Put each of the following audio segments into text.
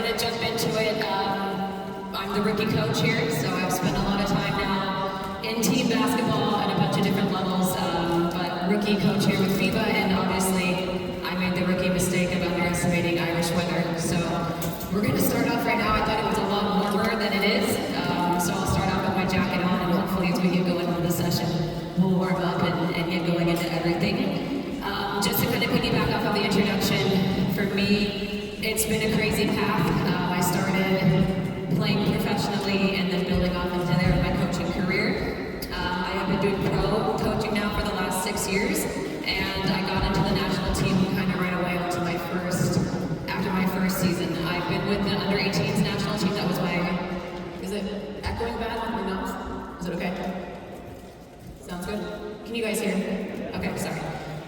gonna jump into it. I'm the rookie coach here, so I've spent a lot of time now in team basketball at a bunch of different levels, but rookie coach here with FIBA, and obviously I made the rookie mistake of underestimating Irish weather. So we're gonna start off right now. I thought it was a lot warmer than it is, so I'll start off with my jacket on, and hopefully as we get going on the session, we'll warm up and get going into everything. Just to kind of piggyback off of the introduction, for me, it's been a crazy path. I started playing professionally and then building off into there in my coaching career. I have been doing pro coaching now for the last 6 years, and I got into the national team kind of right away after my first season. I've been with the under 18s national team. That was is it echoing bad or not? Is it okay? Sounds good? Can you guys hear? Okay, sorry.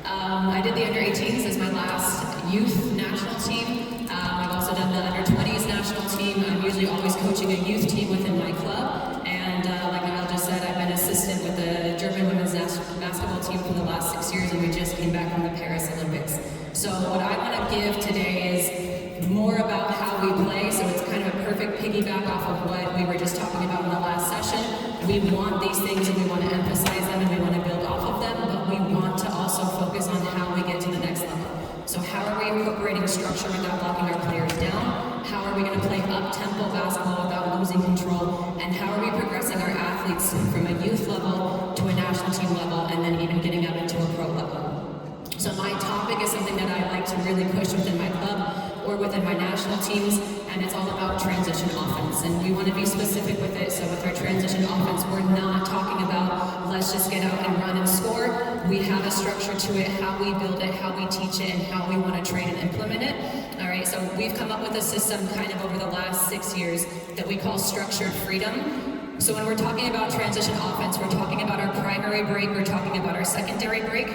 I did the under 18s as my last youth national team. I've also done the under 20s national team. I'm usually always coaching a youth team within my club. And like Niall just said, I've been assistant with the German women's basketball team for the last 6 years, and we just came back from the Paris Olympics. So what I want to give today is more about how we play. So it's kind of a perfect piggyback off of what we were just talking about in the last session. We want these things and we want to emphasize them and we want to build off of them, but we want to also focus on how we get to the next level. So how are we incorporating structure without locking our players down? How are we going to play up-tempo basketball without losing control? And how are we progressing our athletes from a youth level to a national team level and then even getting up into a pro level? So my topic is something that I like to really push within my club or within my national teams, and it's all about transition offense. And we want to be specific with it. So with our transition offense, we're not talking about let's just get out and run and score. We have a structure to it, how we build it, how we teach it, and how we want to train and implement it. All right, so we've come up with a system kind of over the last 6 years that we call structured freedom. So when we're talking about transition offense, we're talking about our primary break, we're talking about our secondary break,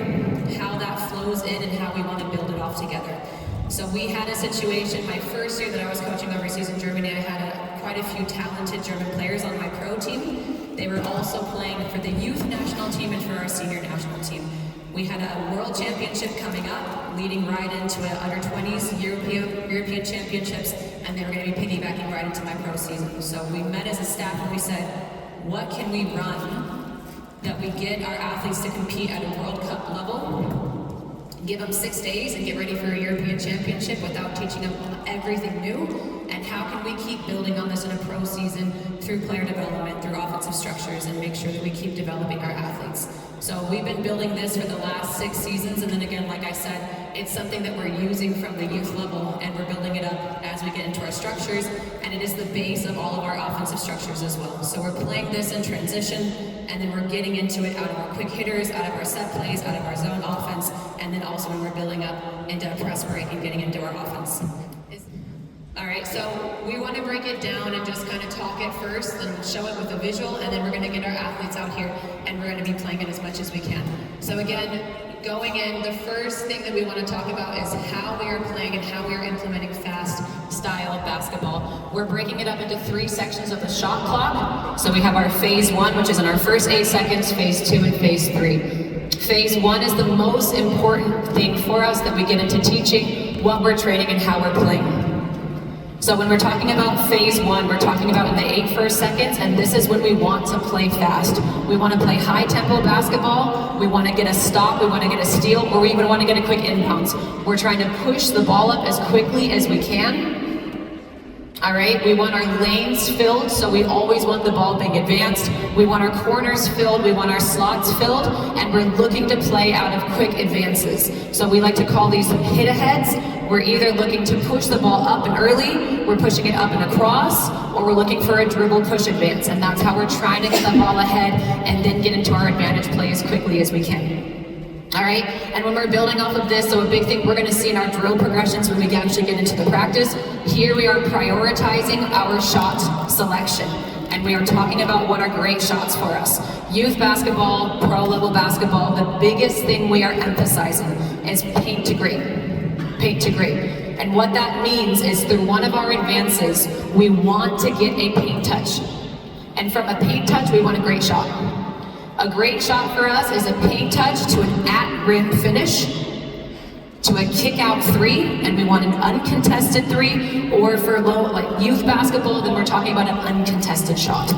how that flows in and how we want to build it off together. So we had a situation, my first year that I was coaching overseas in Germany, I had quite a few talented German players on my pro team. They were also playing for the youth national team and for our senior national team. We had a world championship coming up, leading right into an under 20s European championships, and they were going to be piggybacking right into my pro season. So we met as a staff and we said, what can we run that we get our athletes to compete at a World Cup level? Give them 6 days and get ready for a European championship without teaching them everything new? And how can we keep building on this in a pro season through player development, through offensive structures, and make sure that we keep developing our athletes? So we've been building this for the last 6 seasons, and then again, like I said, it's something that we're using from the youth level, and we're building it up as we get into our structures, and it is the base of all of our offensive structures as well. So we're playing this in transition, and then we're getting into it out of our quick hitters, out of our set plays, out of our zone offense, and then also when we're building up into a press break and getting into our offense. All right, so we want to break it down and just kind of talk it first and show it with a visual, and then we're going to get our athletes out here and we're going to be playing it as much as we can. So again, going in, the first thing that we want to talk about is how we are playing and how we are implementing fast style basketball. We're breaking it up into 3 sections of the shot clock. So we have our phase 1, which is in our first 8 seconds, phase 2, and phase 3. Phase 1 is the most important thing for us that we get into teaching, what we're training, and how we're playing. So when we're talking about phase 1, we're talking about in the 8 first seconds, and this is when we want to play fast. We want to play high tempo basketball, we want to get a stop, we want to get a steal, or we even want to get a quick inbounds. We're trying to push the ball up as quickly as we can. All right, we want our lanes filled, so we always want the ball being advanced. We want our corners filled, we want our slots filled, and we're looking to play out of quick advances. So we like to call these hit-aheads. We're either looking to push the ball up and early, we're pushing it up and across, or we're looking for a dribble push advance, and that's how we're trying to get the ball ahead and then get into our advantage play as quickly as we can. All right, and when we're building off of this, so a big thing we're going to see in our drill progressions when we actually get into the practice, here we are prioritizing our shot selection. And we are talking about what are great shots for us. Youth basketball, pro level basketball, the biggest thing we are emphasizing is paint to grade. Paint to grade. And what that means is through one of our advances, we want to get a paint touch. And from a paint touch, we want a great shot. A great shot for us is a paint touch to an at-rim finish to a kick out three, and we want an uncontested three, or for low, like youth basketball, then we're talking about an uncontested shot.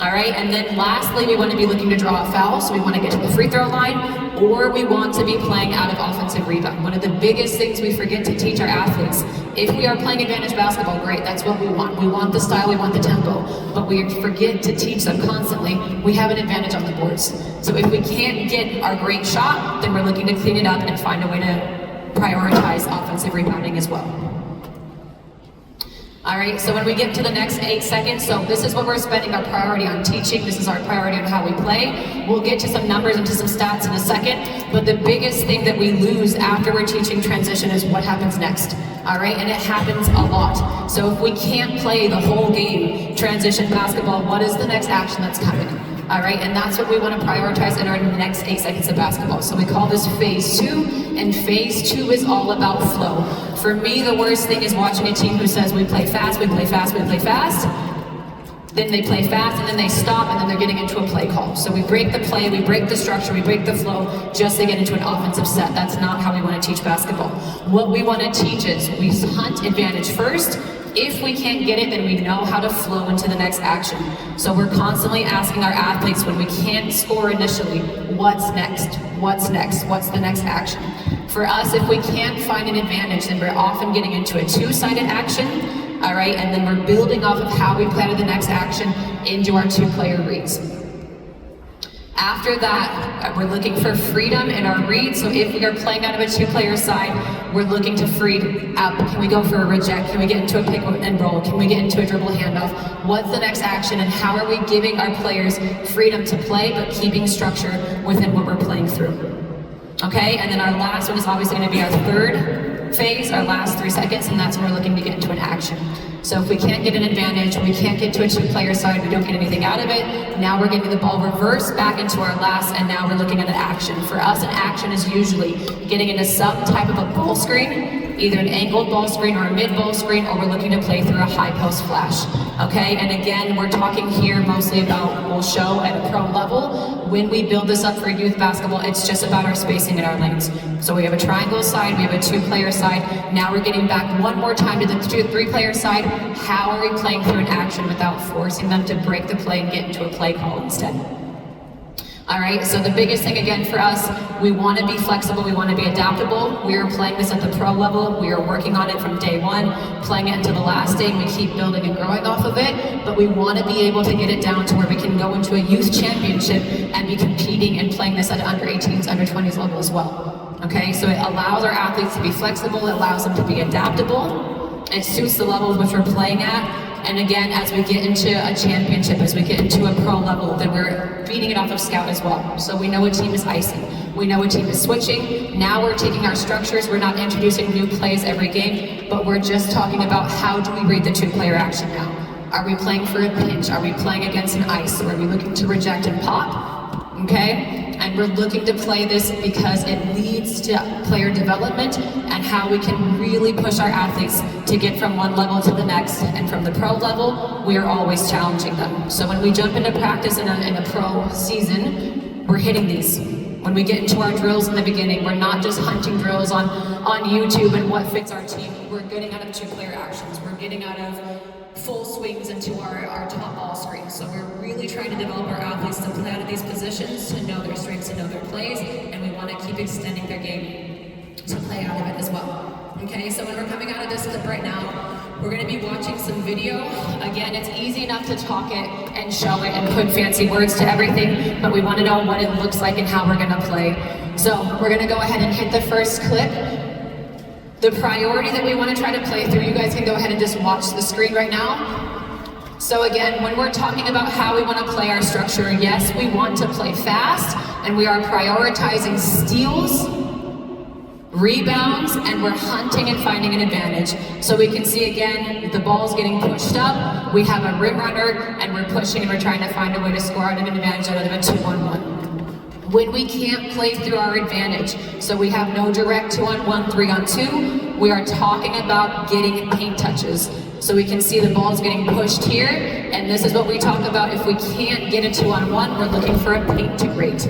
All right, and then lastly, we want to be looking to draw a foul, so we want to get to the free throw line, or we want to be playing out of offensive rebound. One of the biggest things we forget to teach our athletes, if we are playing advantage basketball, great, that's what we want. We want the style, we want the tempo, but we forget to teach them constantly, we have an advantage on the boards. So if we can't get our great shot, then we're looking to clean it up and find a way to prioritize offensive rebounding as well. All right, so when we get to the next 8 seconds, so this is what we're spending our priority on teaching. This is our priority on how we play. We'll get to some numbers and to some stats in a second, but the biggest thing that we lose after we're teaching transition is what happens next. All right, and it happens a lot. So if we can't play the whole game, transition basketball, what is the next action that's coming? All right, and that's what we want to prioritize in our next 8 seconds of basketball. So we call this phase 2, and phase 2 is all about flow. For me, the worst thing is watching a team who says we play fast, we play fast, we play fast. Then they play fast, and then they stop, and then they're getting into a play call. So we break the play, we break the structure, we break the flow, just to get into an offensive set. That's not how we want to teach basketball. What we want to teach is we hunt advantage first. If we can't get it, then we know how to flow into the next action. So we're constantly asking our athletes when we can't score initially, what's next? What's next? What's the next action? For us, if we can't find an advantage, then we're often getting into a two-sided action, all right? And then we're building off of how we play to the next action into our two-player reads. After that, we're looking for freedom in our read. So if we are playing out of a two-player side, we're looking to free up. Can we go for a reject? Can we get into a pick and roll? Can we get into a dribble handoff? What's the next action, and how are we giving our players freedom to play, but keeping structure within what we're playing through? Okay, and then our last one is obviously going to be our third phase, our last 3 seconds, and that's when we're looking to get into an action. So if we can't get an advantage, we can't get to a two-player side, we don't get anything out of it, now we're getting the ball reversed back into our last, and now we're looking at an action. For us, an action is usually getting into some type of a ball screen, either an angled ball screen or a mid ball screen, or we're looking to play through a high post flash. Okay, and again, we're talking here mostly about, we'll show at a pro level. When we build this up for youth basketball, it's just about our spacing in our lanes. So we have a triangle side, we have a two-player side. Now we're getting back one more time to the three-player side. How are we playing through an action without forcing them to break the play and get into a play call instead? All right, so the biggest thing again for us, we want to be flexible, we want to be adaptable. We are playing this at the pro level, we are working on it from day one, playing it until the last day, and we keep building and growing off of it, but we want to be able to get it down to where we can go into a youth championship and be competing and playing this at under 18s, under 20s level as well. Okay, so it allows our athletes to be flexible, it allows them to be adaptable, it suits the levels which we're playing at. And again, as we get into a championship, as we get into a pro level, then we're feeding it off of scout as well. So we know a team is icing, we know a team is switching. Now we're taking our structures, we're not introducing new plays every game, but we're just talking about how do we read the two-player action now. Are we playing for a pinch? Are we playing against an ice? Or are we looking to reject and pop? Okay? And we're looking to play this because it leads to player development and how we can really push our athletes to get from one level to the next. And from the pro level, we are always challenging them. So when we jump into practice in a pro season, we're hitting these. When we get into our drills in the beginning, we're not just hunting drills on YouTube and what fits our team. We're getting out of two-player actions. We're getting out of full swings into our top ball screens. So we're really trying to develop our athletes to play out of these positions, to know their strengths, to know their plays, and we want to keep extending their game to play out of it as well. Okay, so when we're coming out of this clip right now, we're going to be watching some video. Again, it's easy enough to talk it and show it and put fancy words to everything, but we want to know what it looks like and how we're going to play. So we're going to go ahead and hit the first clip. The priority that we want to try to play through, you guys can go ahead and just watch the screen right now. So again, when we're talking about how we want to play our structure, yes, we want to play fast, and we are prioritizing steals, rebounds, and we're hunting and finding an advantage. So we can see again, the ball's getting pushed up, we have a rim runner, and we're pushing and we're trying to find a way to score out of an advantage out of a 2-on-1. When we can't play through our advantage, so we have no direct 2-on-1, 3-on-2, we are talking about getting paint touches. So we can see the ball's getting pushed here, and this is what we talk about. If we can't get a 2-on-1, we're looking for a paint to great.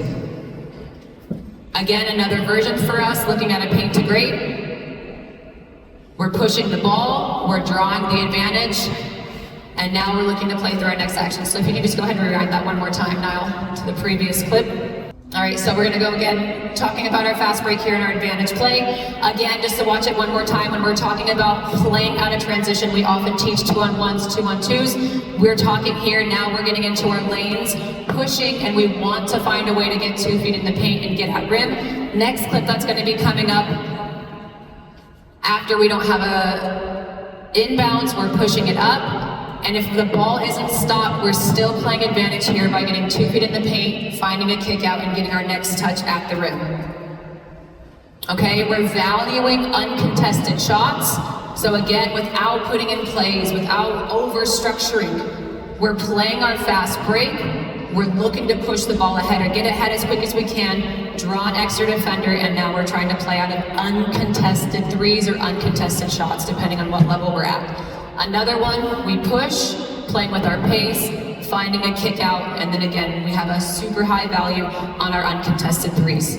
Again, another version for us, looking at a paint to great. We're pushing the ball, we're drawing the advantage, and now we're looking to play through our next action. So if you can just go ahead and rewind that one more time, Niall, to the previous clip. All right, so we're gonna go again, talking about our fast break here and our advantage play. Again, just to watch it one more time, when we're talking about playing out of transition, we often teach 2-on-1s, 2-on-2s. We're talking here, now we're getting into our lanes, pushing, and we want to find a way to get 2 feet in the paint and get at rim. Next clip that's gonna be coming up, after we don't have a inbounds, we're pushing it up. And if the ball isn't stopped, we're still playing advantage here by getting 2 feet in the paint, finding a kick out, and getting our next touch at the rim. Okay, we're valuing uncontested shots. So again, without putting in plays, without over-structuring, we're playing our fast break. We're looking to push the ball ahead or get ahead as quick as we can, draw an extra defender, and now we're trying to play out of uncontested threes or uncontested shots, depending on what level we're at. Another one, we push, playing with our pace, finding a kick out, and then again, we have a super high value on our uncontested threes.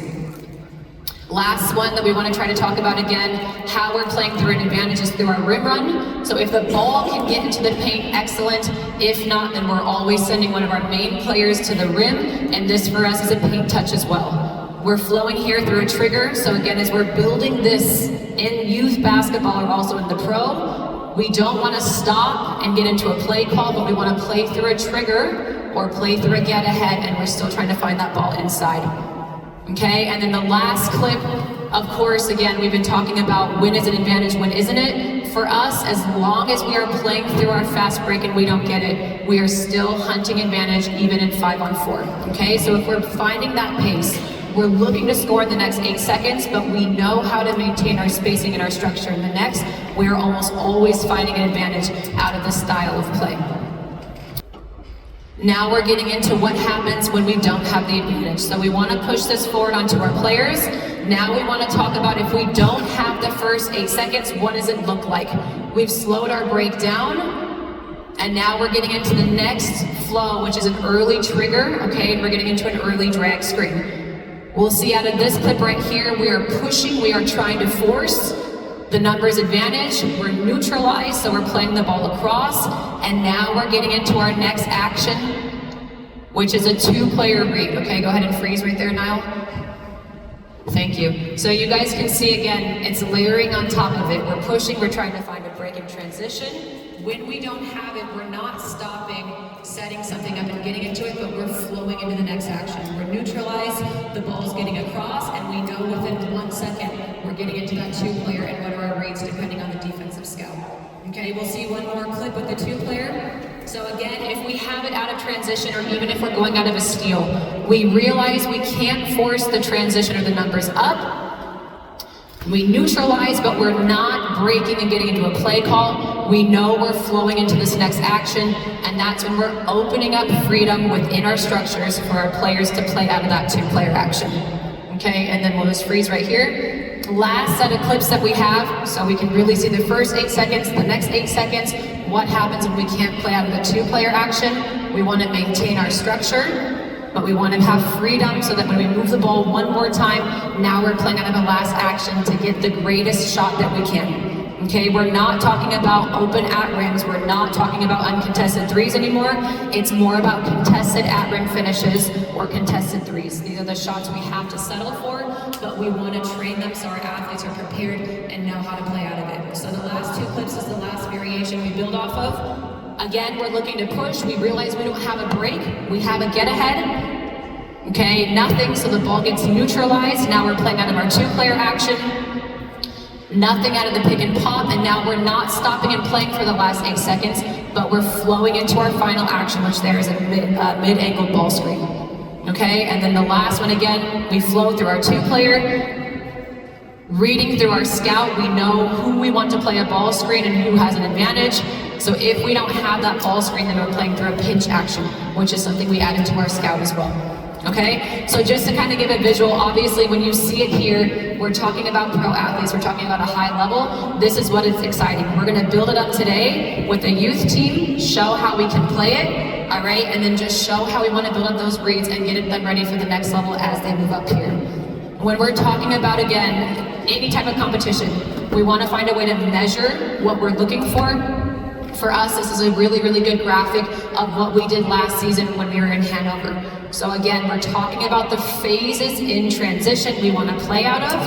Last one that we want to try to talk about again, how we're playing through an advantage is through our rim run. So if the ball can get into the paint, excellent. If not, then we're always sending one of our main players to the rim, and this for us is a paint touch as well. We're flowing here through a trigger, so again, as we're building this in youth basketball or also in the pro, we don't want to stop and get into a play call, but we want to play through a trigger or play through a get ahead, and we're still trying to find that ball inside. Okay, and then the last clip, of course, again, we've been talking about when is an advantage, when isn't it? For us, as long as we are playing through our fast break and we don't get it, we are still hunting advantage even in 5-on-4. Okay, so if we're finding that pace, we're looking to score in the next 8 seconds, but we know how to maintain our spacing and our structure in the next. We're almost always finding an advantage out of this style of play. Now we're getting into what happens when we don't have the advantage. So we want to push this forward onto our players. Now we want to talk about if we don't have the first 8 seconds, what does it look like? We've slowed our break down, and now we're getting into the next flow, which is an early trigger, okay? And we're getting into an early drag screen. We'll see out of this clip right here, we are pushing, we are trying to force the numbers advantage, we're neutralized, so we're playing the ball across, and now we're getting into our next action, which is a 2-player read. Okay, go ahead and freeze right there, Niall. Thank you. So you guys can see again, it's layering on top of it. We're pushing, we're trying to find a break in transition. When we don't have it, we're not stopping, setting something up and getting into it, but we're flowing into the next action. We're neutralized, the ball's getting across, and we know within 1 second, we're getting into that 2-player and what are our reads depending on the defensive scout. Okay, we'll see one more clip with the 2-player. So again, if we have it out of transition or even if we're going out of a steal, we realize we can't force the transition or the numbers up. We neutralize, but we're not breaking and getting into a play call. We know we're flowing into this next action, and that's when we're opening up freedom within our structures for our players to play out of that 2-player action. Okay, and then we'll just freeze right here. Last set of clips that we have, so we can really see the first 8 seconds, the next 8 seconds, what happens when we can't play out of the 2-player action. We want to maintain our structure, but we want to have freedom so that when we move the ball one more time, now we're playing out of the last action to get the greatest shot that we can. Okay, we're not talking about open at rims, we're not talking about uncontested threes anymore. It's more about contested at rim finishes or contested threes. These are the shots we have to settle for, but we want to train them so our athletes are prepared and know how to play out of it. So the last 2 clips is the last variation we build off of. Again, we're looking to push. We realize we don't have a break. We have a get ahead. Okay, nothing, so the ball gets neutralized. Now we're playing out of our 2-player action. Nothing out of the pick and pop, and now we're not stopping and playing for the last 8 seconds, but we're flowing into our final action, which there is a mid-angled ball screen. Okay, and then the last one again, we flow through our 2-player. Reading through our scout, we know who we want to play a ball screen and who has an advantage. So if we don't have that ball screen, then we're playing through a pinch action, which is something we added to our scout as well. Okay, so just to kind of give a visual, obviously when you see it here, we're talking about pro athletes, we're talking about a high level. This is what is exciting. We're gonna build it up today with a youth team, show how we can play it, all right, and then just show how we wanna build up those reads and get them ready for the next level as they move up here. When we're talking about, again, any type of competition, we want to find a way to measure what we're looking for. For us, this is a really, really good graphic of what we did last season when we were in Hanover. So again, we're talking about the phases in transition we want to play out of,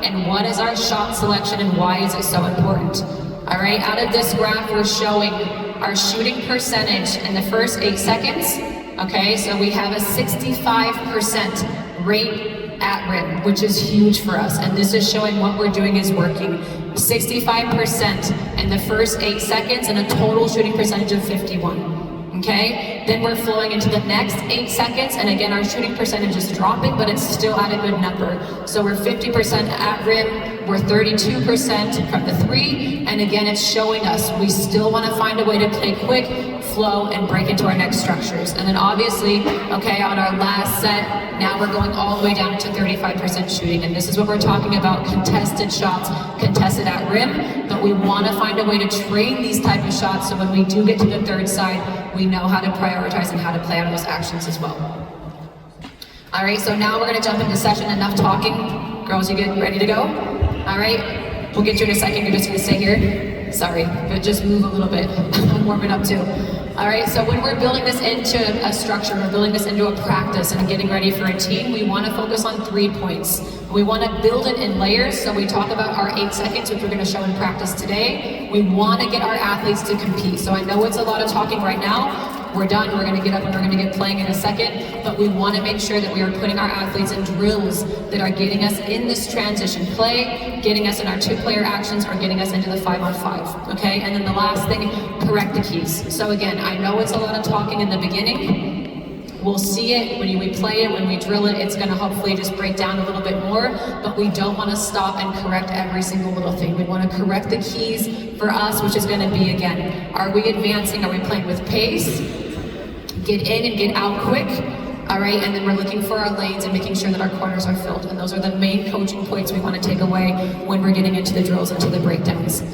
and what is our shot selection and why is it so important. All right, out of this graph, we're showing our shooting percentage in the first 8 seconds. Okay, so we have a 65% rate at rim, which is huge for us, and this is showing what we're doing is working. 65% in the first 8 seconds and a total shooting percentage of 51. Okay, then we're flowing into the next 8 seconds, and again our shooting percentage is dropping, but it's still at a good number. So we're 50% at rim, we're 32% from the 3, and again it's showing us we still want to find a way to play quick, flow, and break into our next structures. And then obviously, okay, on our last set, now we're going all the way down to 35% shooting, and this is what we're talking about, contested shots, contested at rim, but we want to find a way to train these type of shots so when we do get to the third side, we know how to prioritize and how to play out those actions as well. All right, so now we're gonna jump into session. Enough talking. Girls, you get ready to go? All right, we'll get you in a second. You're just gonna stay here. Sorry, but just move a little bit. I'm warming up too. All right, so when we're building this into a structure, we're building this into a practice and getting ready for a team, we want to focus on 3 points. We want to build it in layers, so we talk about our 8 seconds, which we're going to show in practice today. We want to get our athletes to compete. So I know it's a lot of talking right now. We're done, we're going to get up and we're going to get playing in a second, but we want to make sure that we are putting our athletes in drills that are getting us in this transition play, getting us in our 2-player actions, or getting us into the 5-on-5, okay? And then the last thing, correct the keys. So again, I know it's a lot of talking in the beginning. We'll see it when we play it, when we drill it, it's going to hopefully just break down a little bit more, but we don't want to stop and correct every single little thing. We want to correct the keys for us, which is going to be, again, are we advancing? Are we playing with pace? Get in and get out quick, all right? And then we're looking for our lanes and making sure that our corners are filled. And those are the main coaching points we want to take away when we're getting into the drills, into the breakdowns.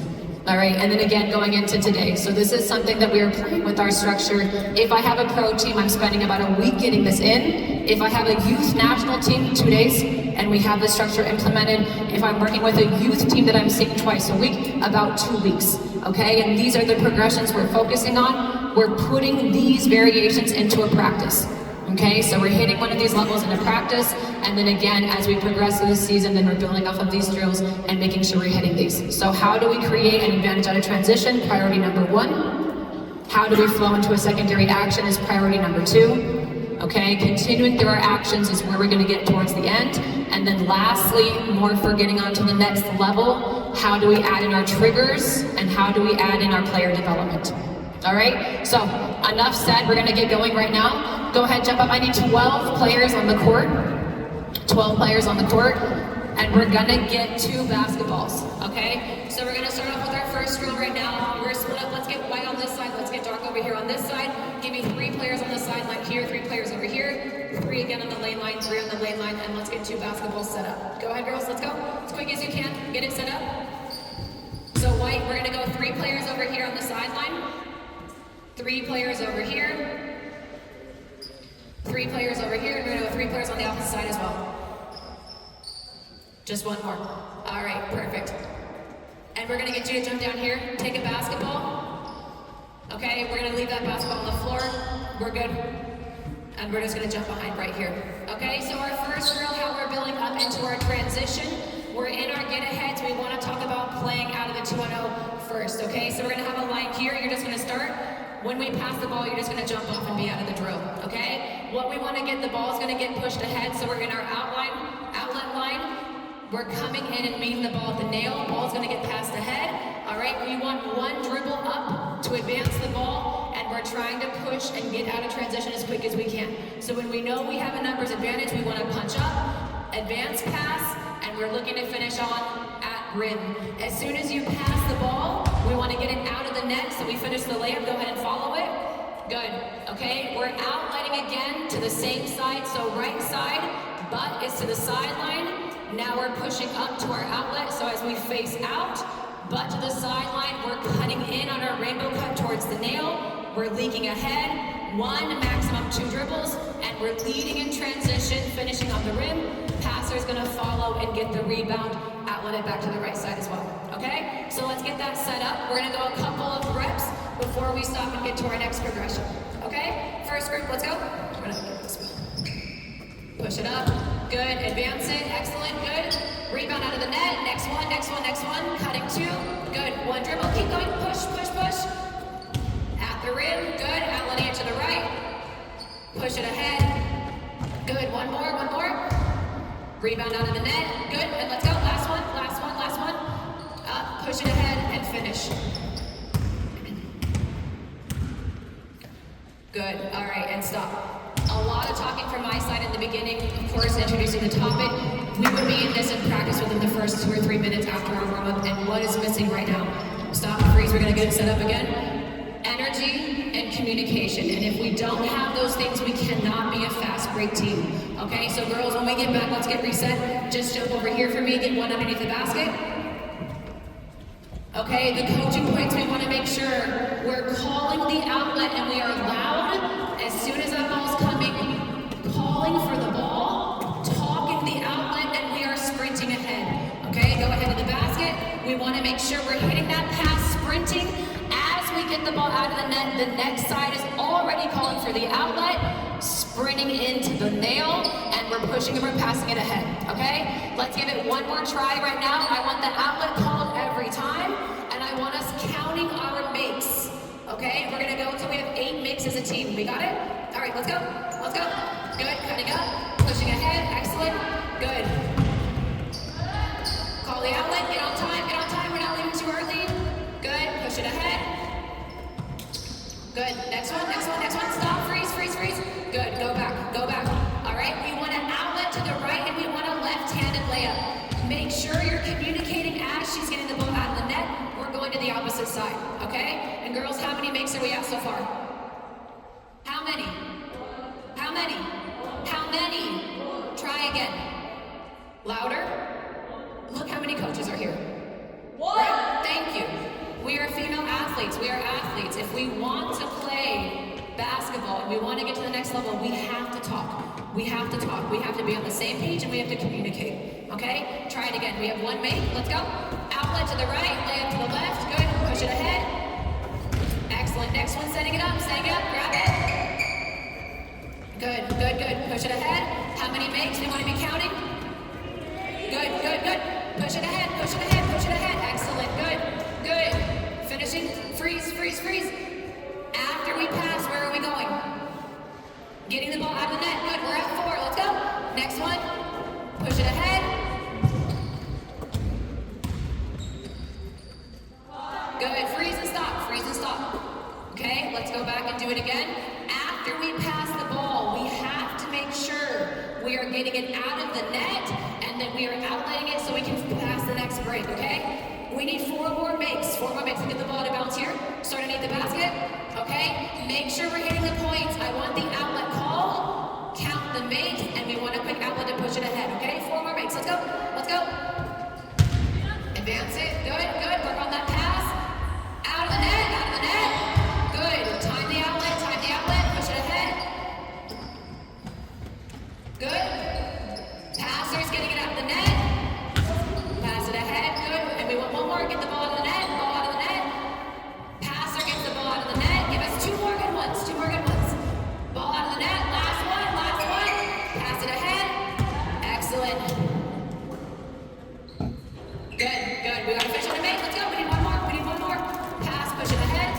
All right, and then again, going into today. So this is something that we are playing with our structure. If I have a pro team, I'm spending about a week getting this in. If I have a youth national team, 2 days, and we have the structure implemented. If I'm working with a youth team that I'm seeing twice a week, about 2 weeks, okay? And these are the progressions we're focusing on. We're putting these variations into a practice. Okay, so we're hitting one of these levels in a practice, and then again, as we progress through the season, then we're building off of these drills and making sure we're hitting these. So how do we create an advantage out of transition? Priority number 1. How do we flow into a secondary action is priority number 2. Okay, continuing through our actions is where we're gonna get towards the end. And then lastly, more for getting on to the next level, how do we add in our triggers and how do we add in our player development? All right, so enough said, we're gonna get going right now. Go ahead, jump up. I need 12 players on the court. 12 players on the court, and we're gonna get 2 basketballs, okay? So we're gonna start off with our first drill right now. We're gonna split up, let's get white on this side, let's get dark over here on this side. Give me 3 players on the sideline here, 3 players over here, 3 again on the lane line, 3 on the lane line, and let's get 2 basketballs set up. Go ahead, girls, let's go. As quick as you can, get it set up. So white, we're gonna go 3 players over here on the sideline, 3 players over here, 3 players over here, and we're gonna go 3 players on the opposite side as well. Just 1 more. All right, perfect. And we're gonna get you to jump down here, take a basketball. Okay, we're gonna leave that basketball on the floor. We're good. And we're just gonna jump behind right here. Okay, so our first drill, how we're building up into our transition. We're in our get-aheads. We wanna talk about playing out of the 2-on-0 first, okay? So we're gonna have a line here. You're just gonna start. When we pass the ball, you're just gonna jump off and be out of the drill, okay? What we wanna get, the ball's gonna get pushed ahead, so we're in our outlet line. We're coming in and meeting the ball at the nail. Ball's gonna get passed ahead, all right? We want 1 dribble up to advance the ball, and we're trying to push and get out of transition as quick as we can. So when we know we have a numbers advantage, we wanna punch up, advance pass, and we're looking to finish on at rim. As soon as you pass the ball, we want to get it out of the net, so we finish the layup. Go ahead and follow it. Good. Okay, we're outletting again to the same side, so right side, butt is to the sideline. Now we're pushing up to our outlet, so as we face out, butt to the sideline, we're cutting in on our rainbow cut towards the nail. We're leaking ahead, 1, maximum 2 dribbles, and we're leading in transition, finishing on the rim. Passer's gonna follow and get the rebound, outlet it back to the right side as well, okay? So let's get that set up. We're gonna go a couple of reps before we stop and get to our next progression, okay? First group, let's go. We're gonna get this one. Push it up, good, advance it, excellent, good. Rebound out of the net, next one, next one, next one, cutting 2, good. 1 dribble, keep going, push, push, push. At the rim, good, outletting it to the right. Push it ahead, good, one more. Rebound out of the net, good, and let's go, last one. Up, push it ahead, and finish. Good, all right, and stop. A lot of talking from my side in the beginning, of course, introducing the topic. We would be in this in practice within the first 2 or 3 minutes after our warm-up, and what is missing right now? Stop and freeze, we're gonna get it set up again. Energy and communication, and if we don't have those things, we cannot be a fast break team. Okay, so girls, when we get back, let's get reset. Just jump over here for me, get one underneath the basket. Okay, the coaching points, we want to make sure we're calling the outlet and we are loud as soon as that ball's coming, calling for the ball, talking the outlet, and we are sprinting ahead. Okay, go ahead to the basket. We want to make sure we're hitting that pass, sprinting. As we get the ball out of the net, the next side is already calling for the outlet, sprinting into the nail, and we're pushing and we're passing it ahead, okay? Let's give it one more try right now. I want the outlet called every time, and I want us counting our makes, okay? We're gonna go until we have 8 makes as a team. We got it? All right, let's go. Good, cutting up, pushing ahead, excellent, good. Call the outlet, get on time, we're not leaving too early. Good, push it ahead. Good, next one, stop, freeze. Good, go back. All right, we want an outlet to the right and we want a left-handed layup. Make sure you're communicating as she's getting the ball out of the net. We're going to the opposite side, okay? And girls, how many makes are we at so far? How many? Try again. Louder. Look how many coaches are here. 1. Right. Thank you. We are female athletes. If we want to play basketball and we want to get to the next level, we have to talk. We have to be on the same page and we have to communicate. Okay? Try it again. We have 1 make. Let's go. Outlet to the right, layup to the left. Good. Push it ahead. Excellent. Next one, setting it up. Grab it. Good. Push it ahead. How many makes? We want to be counting. Good. Push it ahead. Excellent. Good. Finishing. Freeze. After we pass, where are we going? Getting the ball out of the net. Good. We're at 4. Let's go. Next one. Push it ahead. Good. Freeze and stop. Okay, let's go back and do it again. After we pass the ball, we have to make sure we are getting it out of the net and that we are outletting it so we can pass the next break, okay? We need 4 more makes to get the ball to bounce here. Start underneath the basket, okay? Make sure we're hitting the points. I want the outlet call, count the makes, and we want a quick outlet to push it ahead, okay? 4 more makes, let's go. Advance it, good, work on that pass. Out of the net, good. Time the outlet, push it ahead. Good. Passer's getting it out of the net. Pass it ahead, good. And we want 1 more, get the ball out of the net, Passer gets the ball out of the net. Give us 2 more good ones. Ball out of the net, last one. Pass it ahead. Excellent. Good. We gotta finish on a make. Let's go. We need 1 more. Pass, push it ahead.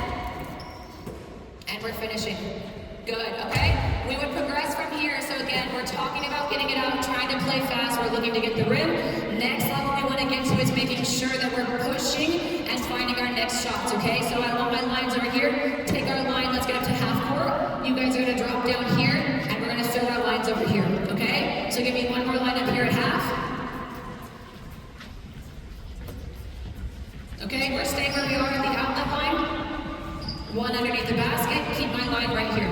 And we're finishing. Good, okay? We would progress from here. So again, we're talking about getting it out, trying to play fast. We're looking to get the rim. Next level we want to get to is making sure that we're pushing and finding our next shots, okay? So I want my lines over here. Take our line, let's get up to half court. You guys are gonna drop down here, and we're gonna fill our lines over here, okay? So give me 1 more line up here at half. Okay, we're staying where we are at the outlet line. 1 underneath the basket. Keep my line right here.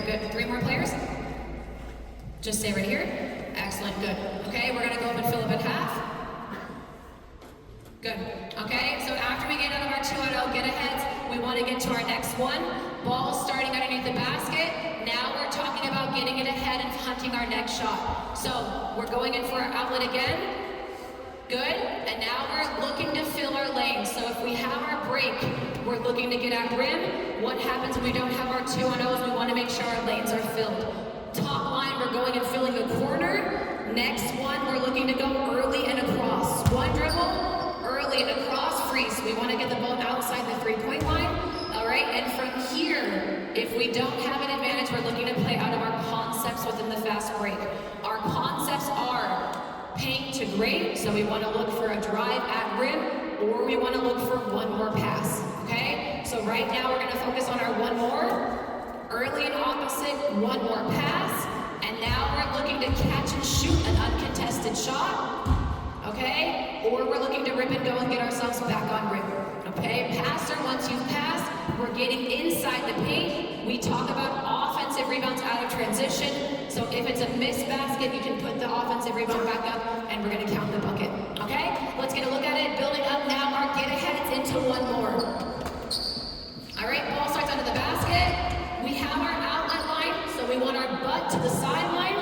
Good. 3 more players. Just stay right here. Excellent, good. Okay, we're gonna go up and fill up at half. Good. Okay, so after we get out of our 2-0 get aheads, we want to get to our next one. Ball starting underneath the basket. Now we're talking about getting it ahead and hunting our next shot. So we're going in for our outlet again. Good. And now we're looking to fill our lane. So if we have our break, we're looking to get at rim. What happens when we don't have our 2-on-0s? We want to make sure our lanes are filled. Top line, we're going and filling the corner. Next one, we're looking to go early and across. One dribble, early and across, freeze. We want to get the ball outside the three-point line. All right, and from here, if we don't have an advantage, we're looking to play out of our concepts within the fast break. Our concepts are paint to great, so we want to look for a drive at rim, or we want to look for one more pass, okay? So right now, we're going to focus on our one more. Early and opposite, one more pass, and now we're looking to catch and shoot an uncontested shot, okay? Or we're looking to rip and go and get ourselves back on rim, okay? Passer, once you've passed, we're getting inside the paint. We talk about offensive rebounds out of transition, so if it's a missed basket, you can put the offensive rebound back up, and we're gonna count the bucket, okay? Let's get a look at it, building up now, our get-aheads into one more. All right, ball starts under the basket. We have our outlet line, so we want our butt to the sideline.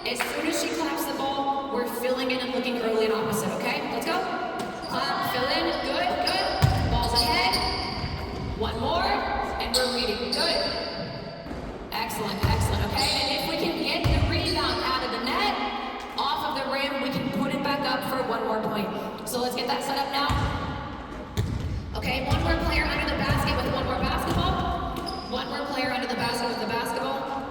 As soon as she claps the ball, we're filling in and looking early and opposite, okay? Let's go. Clap, fill in, good, good. Ball's ahead. One more, and we're reading, good. Excellent, excellent, okay? And if we can get the rebound out of the net, off of the rim, we can put it back up for one more point. So let's get that set up now. Okay, one more player under the basket with one more basketball. One more player under the basket with the basketball.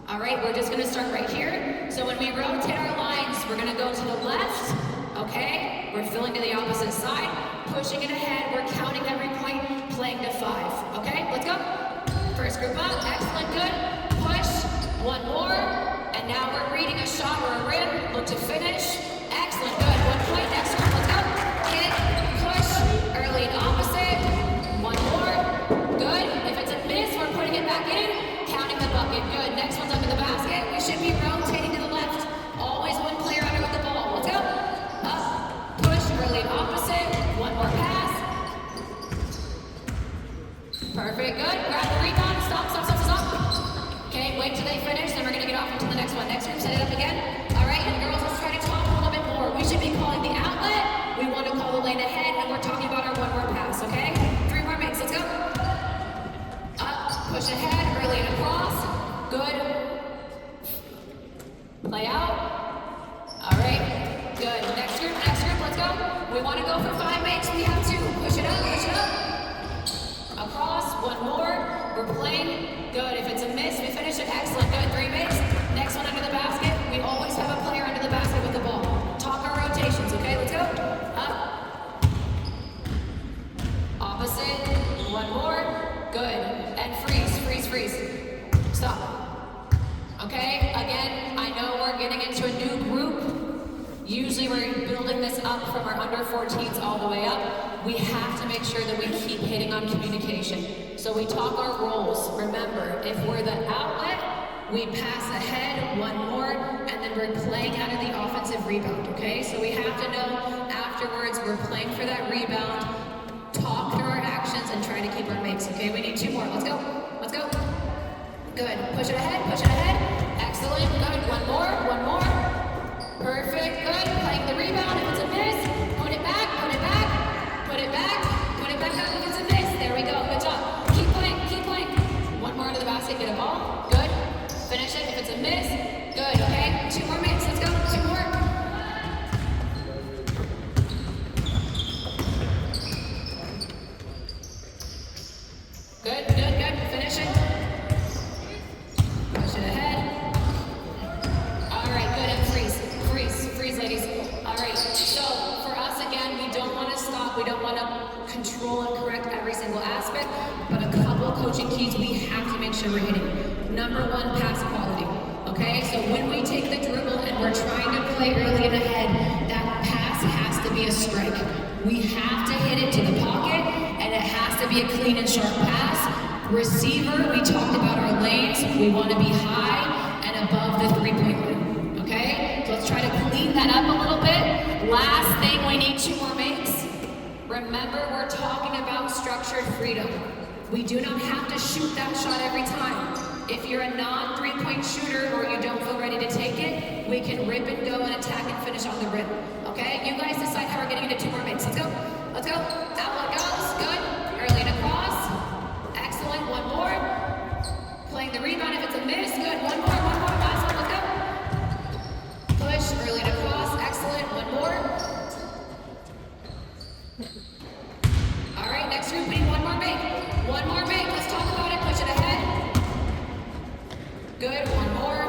All right, we're just gonna start right here. So when we rotate our lines, we're gonna go to the left, okay? We're filling to the opposite side, pushing it ahead, we're counting every point, playing to 5, okay? Let's go. First group up, excellent, good. Push, one more, and now we're reading a shot or a rim, look to finish. Excellent, good, 1 point, next group, let's go. Hit, push, early and opposite, one more, good. If it's a miss, we're putting it back in, counting the bucket, good. Next one's under the basket, we should be rotating to the left. Always one player under with the ball, let's go. Up, push, early and opposite, one more pass. Perfect, good, grab the rebound, stop, stop, stop, stop. Okay, wait till they finish, then we're gonna get off into the next one. Next group, set it up again. All right, and girls, let's try to talk a little bit more. We should be calling the outlet, we want to call the lane ahead, and we're talking about our one more pass, okay? 3 more makes, let's go. Up, push ahead, early and across, good. Play out. All right, good. Next group, let's go. We want to go for 5 makes, we have 2. Push it up, push it up. Across, one more, we're playing, good. If it's a miss, we finish it, excellent, good. 3 makes. Next one under the basket, we always have a player under the basket with the ball. Talk our rotations, okay, let's go. Up. Opposite, one more, good. And freeze, freeze, freeze. Stop. Okay, again, I know we're getting into a new group. Usually we're building this up from our under 14s all the way up. We have to make sure that we keep hitting on communication. So we talk our roles. Remember, if we're the outlet, we pass ahead, one more, and then we're playing out of the offensive rebound, okay? So we have to know afterwards we're playing for that rebound, talk through our actions, and try to keep our makes, okay? We need 2 more, let's go, let's go. Good, push it ahead, excellent, good, one more. Perfect, good, playing the rebound, if it's a miss, put it back, put it back, put it back, put it back up if it's a miss, there we go, good job. Keep playing, one more into the basket, get a ball, good, finish it, if it's a miss, good, okay, 2 more minutes, let's go, 2 more. Good, finish it. Push it ahead. All right, good, and freeze, ladies. All right, so for us, again, we don't want to stop, we don't want to control and correct every single aspect, but a couple coaching keys we have to make sure we're hitting. Number 1, pass quality, okay? So when we take the dribble and we're trying to play early and ahead, that pass has to be a strike. We have to hit it to the pocket, and it has to be a clean and sharp pass. Receiver, we talked about our lanes. We want to be high and above the 3-point line, okay? So let's try to clean that up a little bit. Last thing, we need 2 more makes. Remember, we're talking about structured freedom. We do not have to shoot that shot every time. If you're a non-3-point shooter or you don't feel ready to take it, we can rip and go and attack and finish on the rim. Okay? You guys decide how we're getting into 2 more makes. Let's go. Let's go. Outlet goes. Good. Early and across. Excellent. 1 more. Playing the rebound. If it's a miss, good. 1 more. Last one. Let's go. Push. Early and across. Excellent. 1 more. All right. Next group, we need 1 more make. 1 more make. Let's talk about it. Push it ahead. Good. 1 more.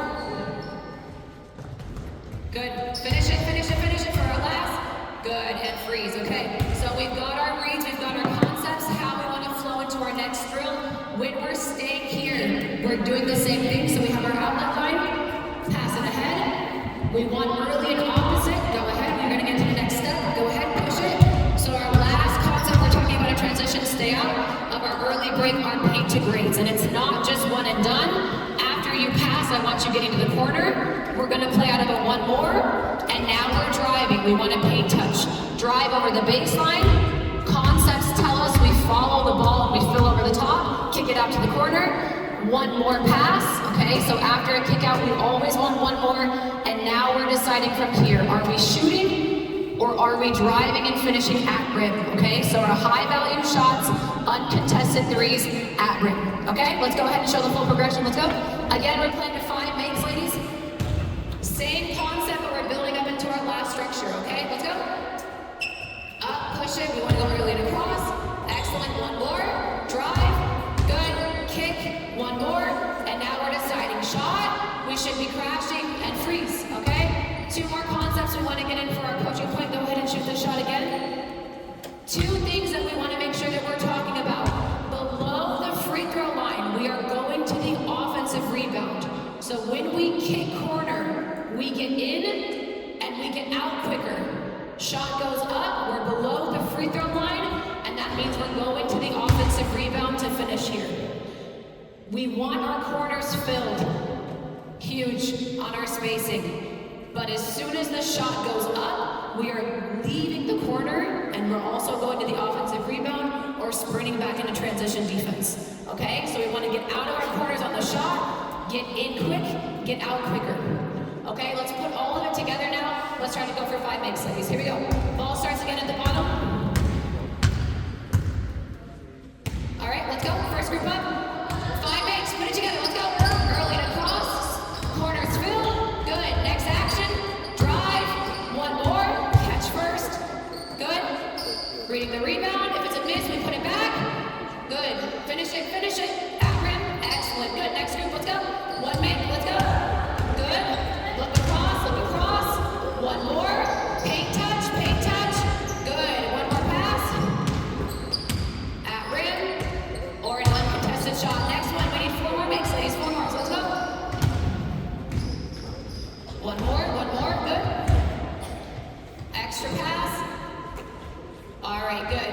Good. Finish it for our last. Good. And freeze. Okay. So we've got our reads, we've got our concepts, how we want to flow into our next drill. When we're staying here, we're doing the same thing. So we have our outlet line. Pass it ahead. We want early and opposite. Go ahead. We're going to get to the next step. Go ahead. Push it. So our last concept, we're talking about a transition. Stay out of our early break, our paint to grades. And it's not just one and done. You pass, I want you getting to the corner. We're going to play out of a 1 more, and now we're driving. We want to paint touch. Drive over the baseline. Concepts tell us we follow the ball and we fill over the top. Kick it out to the corner. 1 more pass. Okay, so after a kick out, we always want 1 more, and now we're deciding from here. Are we shooting or are we driving and finishing at rim? Okay, so our high value shots, uncontested threes at rim. Okay, let's go ahead and show the full progression. Let's go. Again, we're playing to 5 makes, ladies. Same concept, but we're building up into our last structure, okay? Let's go. Up, push it. We want to go early and across. Excellent. 1 more. Drive. Good. Kick. 1 more. And now we're deciding shot. We should be crashing and freeze, okay? 2 more concepts we want to get in for our coaching point. Go ahead and shoot the shot again. 2 things that we want to make sure that we're talking about. Below the free throw line, we are going to the offensive rebound. So when we kick corner, we get in and we get out quicker. Shot goes up, we're below the free throw line, and that means we're going to the offensive rebound to finish here. We want our corners filled. Huge on our spacing. But as soon as the shot goes up, we are leaving the corner and we're also going to the offensive rebound or sprinting back into transition defense. Okay, so we want to get out of our corners on the shot, get in quick, get out quicker. Okay, let's put all of it together now. Let's try to go for 5 makes, ladies. Here we go. Ball starts again at the bottom. All right, let's go. First group up. 5 makes, put it together. Let's go. Early and across. Corners filled. Good. Next action. Drive. 1 more. Catch first. Good. Reading the rebound. If it's a miss, we put it back. Good. Finish it. At rim. Excellent. Good. Next group. Let's go. 1 make. Let's go. Good. Look across. 1 more. Paint touch. Good. 1 more pass. At rim. Or an uncontested shot. Next one. We need 4 more makes, ladies. 4 more. So let's go. 1 more. Good. Extra pass. All right. Good.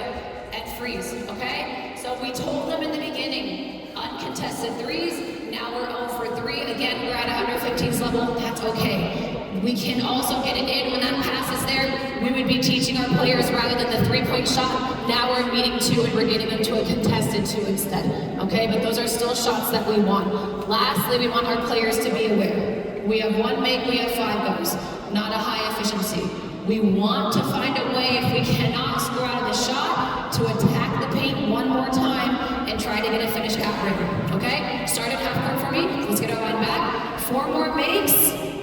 And freeze. Okay? So we told them in the beginning, uncontested threes. Now we're 0 for 3. Again, we're at 115's level. That's okay. We can also get it in when that pass is there. We would be teaching our players rather than the 3-point shot. Now we're meeting 2 and we're getting into a contested 2 instead. Okay, but those are still shots that we want. Lastly, we want our players to be aware. We have 1 make, we have 5 goes. Not a high efficiency. We want to find a way, if we cannot score out of the shot, to attack the paint 1 more time and try to get a finish at rim. Okay? Start at half court for me. Let's get our line back. 4 more makes.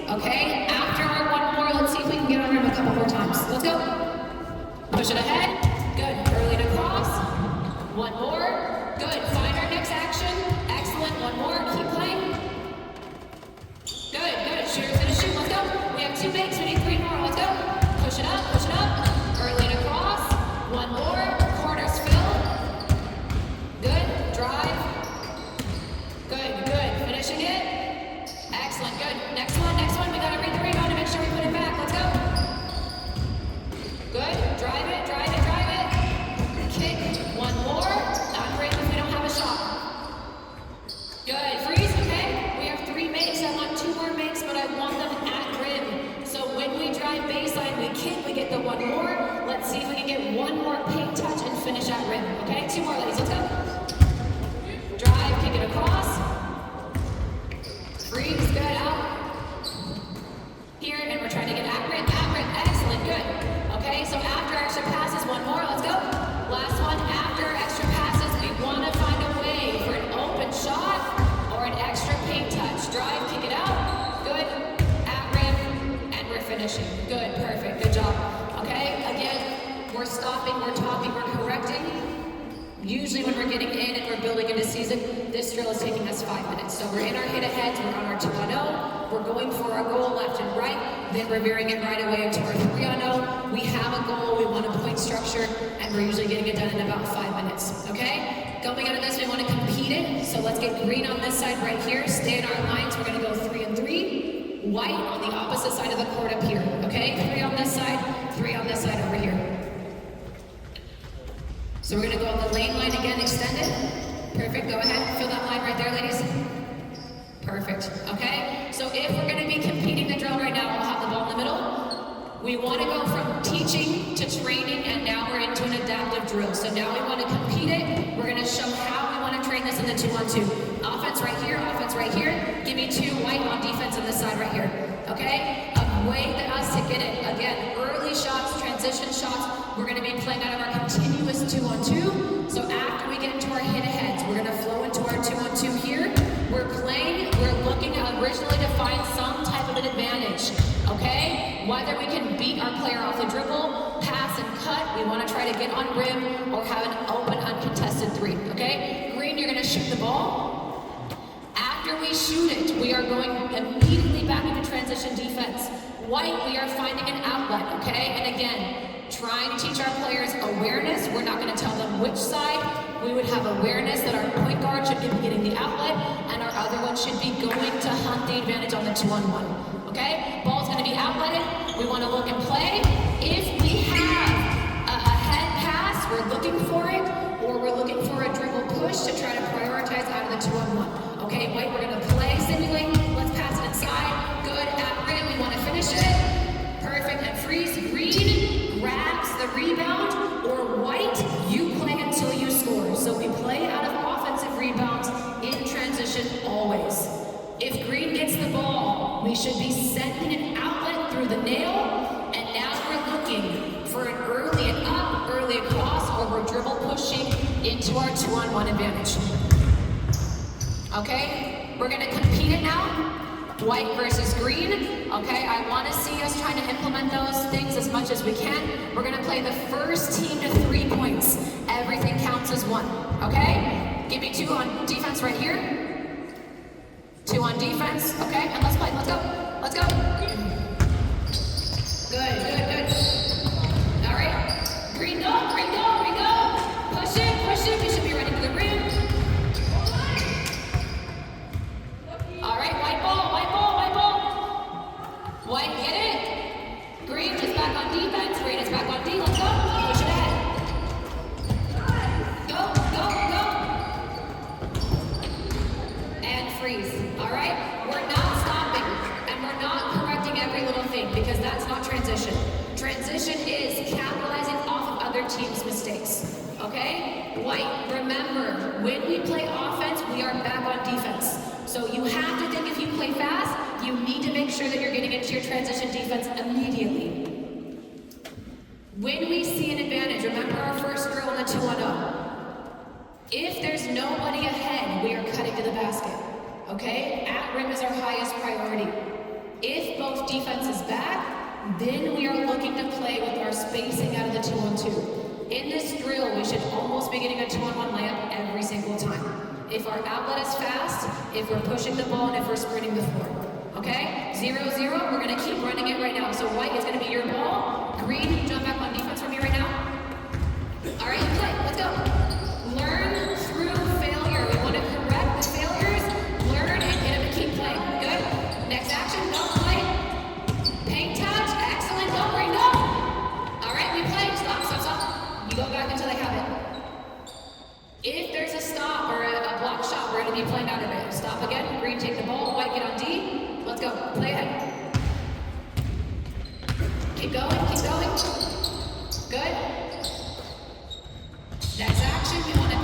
Okay? After our 1 more, let's see if we can get on rim a couple more times. Let's go. Push it ahead. Good. Early and across. 1 more. Good. Find our next action. Excellent. 1 more. Keep playing. Good. Shooter's gonna shoot. Let's go. We have 2 makes. We need 3 more. Let's go. Push it up. Early and across. 1 more. Corners filled. Good. Drive. Good. Finishing it. Excellent. Good. Next one. We gotta read the rebound to make sure we put it back. Let's go. Good. Drive it. Kick. 1 more. Not great if we don't have a shot. Good. Freeze. Okay. We have 3 makes. I want 2 more makes, but I want them at rim. So 2 more, ladies, let's go. Drive, kick it across. Freeze, good, out. Here, and we're trying to get accurate, excellent, good. Okay, so after extra passes, 1 more, let's go. Last one, after extra passes, we want to find a way for an open shot or an extra paint touch. Drive, kick it out, good, at rim, and we're finishing. Good, perfect, good job. Okay, again, we're stopping, we're talking, we're correcting. Usually when we're getting in and we're building into season, this drill is taking us 5 minutes. So we're in our hit-aheads, we're on our 2-on-0, we're going for our goal left and right, then we're veering it right away into our 3-on-0. We have a goal, we want a point structure, and we're usually getting it done in about 5 minutes, okay? Going out of this, we want to compete it, so let's get green on this side right here, stay in our lines, we're going to go 3 and 3, white on the opposite side of the court up here, okay? 3 on this side, 3 on this side over here. So we're going to go on the lane line again, extended. Perfect, go ahead, fill that line right there, ladies. Perfect, okay? So if we're going to be competing the drill right now, we'll have the ball in the middle. We want to go from teaching to training, and now we're into an adaptive drill. So now we want to compete it. We're going to show how we want to train this in the 2-on-2. Offense right here. Give me 2 white on defense on this side right here, okay? A way for us to get it, again, early shots, transition shots. We're going to be playing out of our continuous 2-on-2. So after we get into our hit-aheads, we're going to flow into our 2-on-2 here. We're looking to originally define some type of an advantage, okay? Whether we can beat our player off the dribble, pass and cut, we want to try to get on rim or have an open, uncontested 3, okay? Green, you're going to shoot the ball. After we shoot it, we are going immediately back into transition defense. White, we are finding an outlet, okay? And again, trying to teach our players awareness. We're not going to tell them which side. We would have awareness that our point guard should be getting the outlet and our other one should be going to hunt the advantage on the 2-on-1. Okay? Ball's going to be outletted. We want to look and play. If we have a head pass, we're looking for it, or we're looking for a dribble push to try to prioritize out of the 2-on-1. Okay, White, we're going to play, simulate. Let's pass it inside. Good, at rim, we want to finish it. Perfect, and freeze. Green grabs the rebound, or White, you play until you score. So we play out of offensive rebounds in transition always. If Green gets the ball, we should be sending an outlet through the nail, and now we're looking for an early and up, early across, or we're dribble pushing into our 2-on-1 advantage. Okay, we're gonna compete it now. White versus green, okay? I want to see us trying to implement those things as much as we can. We're going to play the first team to 3 points. Everything counts as 1, okay? Give me 2 on defense right here. 2 on defense, okay? And let's play, let's go. Let's go. Good, good, good. All right. Green, go, green, go, green, go. Push it, we should be running to the rim. All right, white ball, white ball, white ball. White, get it. Green is back on defense. Green is back on D. Let's go. Push it ahead. Go, go, go. And freeze. All right? We're not stopping, and we're not correcting every little thing because that's not transition. Transition is capitalizing off of other teams' mistakes. Okay? White, remember, when we play offense, we are back on defense. So you have to think if you play fast, you need to make sure that you're getting into your transition defense immediately. When we see an advantage, remember our first drill on the 2-on-0. If there's nobody ahead, we are cutting to the basket. Okay? At rim is our highest priority. If both defense is back, then we are looking to play with our spacing out of the 2-on-2. In this drill, we should almost be getting a 2-on-1 layup every single time. If our outlet is fast, if we're pushing the ball, and if we're sprinting the floor. Okay? 0-0, we're gonna keep running it right now. So white is gonna be your ball. Green, jump back on defense for me right now. All right, you play, let's go. Learn through failure. We wanna correct the failures, learn and get them to keep playing. Good? Next action, go play. Paint touch, excellent, go green, go. All right, we play, stop, stop, stop. You go back until they have it. If there's a stop or a block shot, we're going to be playing out of it. Stop again. Green, take the ball. White, get on D. Let's go. Play ahead. Keep going. Keep going. Good. Next action, we want to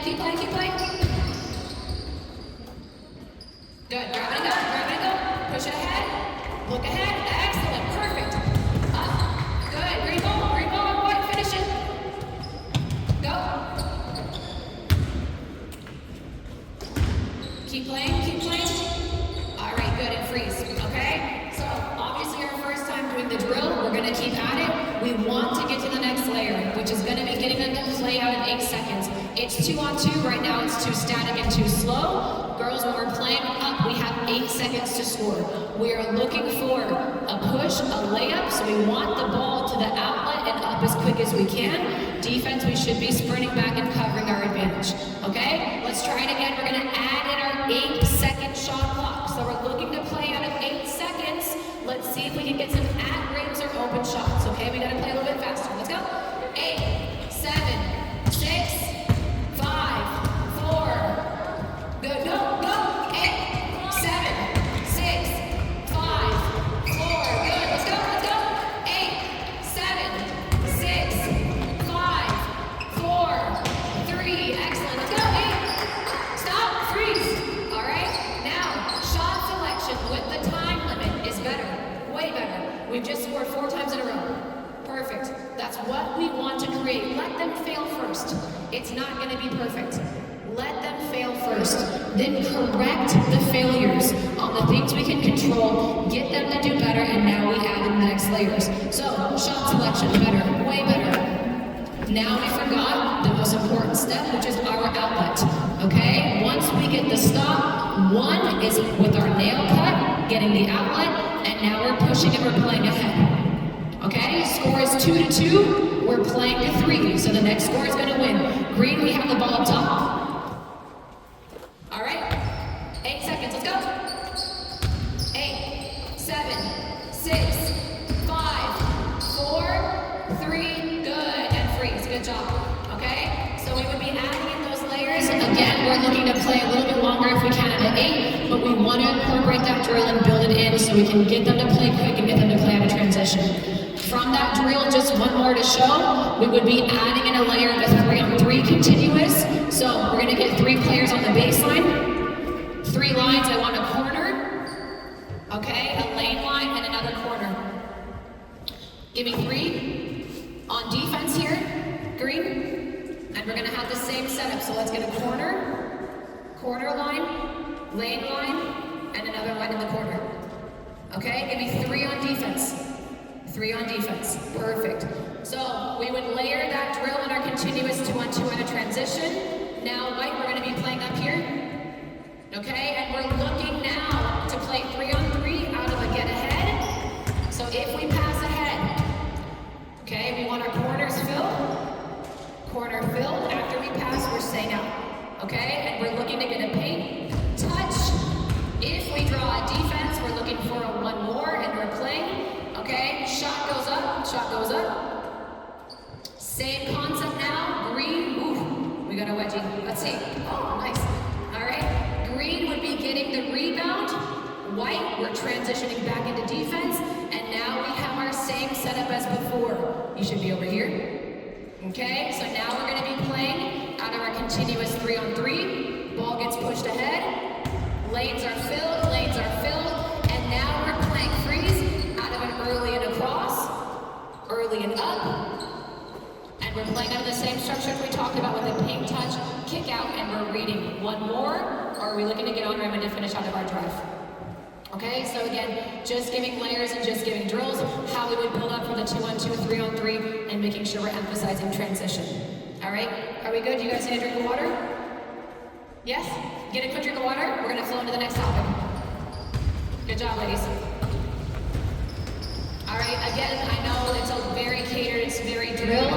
keep playing, keep playing. Good, grab it and go, push it ahead, look ahead, excellent, perfect. Up, good, green ball, white, finish it. Go. Keep playing, keep playing. All right, good, and freeze, okay? So, obviously our first time doing the drill, we're gonna keep at it. We want to get to the next layer, which is gonna be getting them to play out in 8 seconds. It's 2 on 2, right now it's too static and too slow. Girls, when we're playing up, we have 8 seconds to score. We are looking for a push, a layup, so we want the ball to the outlet and up as quick as we can. Defense, we should be sprinting back and covering our advantage, okay? Let's try it again. We're gonna add in our 8-second shot clock. So we're looking to play out of 8 seconds. Let's see if we can get some at-rings or open shots, okay? We gotta play a little bit faster. Let's go. 8, 7, 6, 5, 4. Good, go. 8, 7, 6, 5, 4. Good, let's go. 8, 7, 6, 5, 4, 3. Excellent, let's go. 8. Stop, freeze. All right, now, shot selection with the time limit is better, way better. We've just scored 4 times in a row. Perfect. That's what we want to create. Let them fail first. It's not going to be perfect. Let them fail first. Then correct the failures on the things we can control, get them to do better, and now we add in the next layers. So, shot selection, better, way better. Now we forgot the most important step, which is our outlet. Okay? Once we get the stop, 1 is with our nail cut, getting the outlet, and now we're pushing and we're playing ahead. Okay, score is 2-2. We're playing to 3, so the next score is going to win. Green, we have the ball up top. All right, 8 seconds, let's go. 8, 7, 6, 5, 4, 3, good, and freeze, good job. Okay, so we would be adding in those layers. Again, we're looking to play a little bit longer if we can at 8, but we want to incorporate that drill and build it in so we can get them to play quick and get them to play out of transition. From that drill, just one more to show, we would be adding in a layer of a 3-on-3 continuous. So we're gonna get 3 players on the baseline, 3 lines, I want a corner, okay, a lane line, and another corner. Give me 3 on defense here, green, and we're gonna have the same setup. So let's get a corner line, lane line, and another line in the corner. Okay, give me 3 on defense. 3 on defense, perfect. So we would layer that drill in our continuous 2-on-2 in a transition. Now white, we're gonna be playing up here. Okay, and we're looking now to play 3-on-3 out of a get ahead. So if we pass ahead, okay, we want our corners filled. Corner filled, after we pass, we're staying out. Okay, and we're looking to get a paint touch. If we draw a defense, we're looking for a 1 more and we're playing. Okay, shot goes up. Same concept now, green, ooh, we got a wedgie, let's see, oh, nice. All right, green would be getting the rebound, white, we're transitioning back into defense, and now we have our same setup as before. You should be over here. Okay, so now we're gonna be playing out of our continuous 3-on-3, ball gets pushed ahead, lanes are filled, and now we're playing freeze, early and across, early and up, and we're playing under the same structure we talked about with a paint touch, kick out, and we're reading 1 more, or are we looking to get on rim and to finish out of our drive? Okay, so again, just giving layers and just giving drills, how we would build up from the 2-on-2, 3-on-3, and making sure we're emphasizing transition. All right, are we good? You guys need a drink of water? Yes? Get a quick drink of water, we're gonna flow into the next topic. Good job, ladies. All right, again, I know it's a very catered, it's very drill.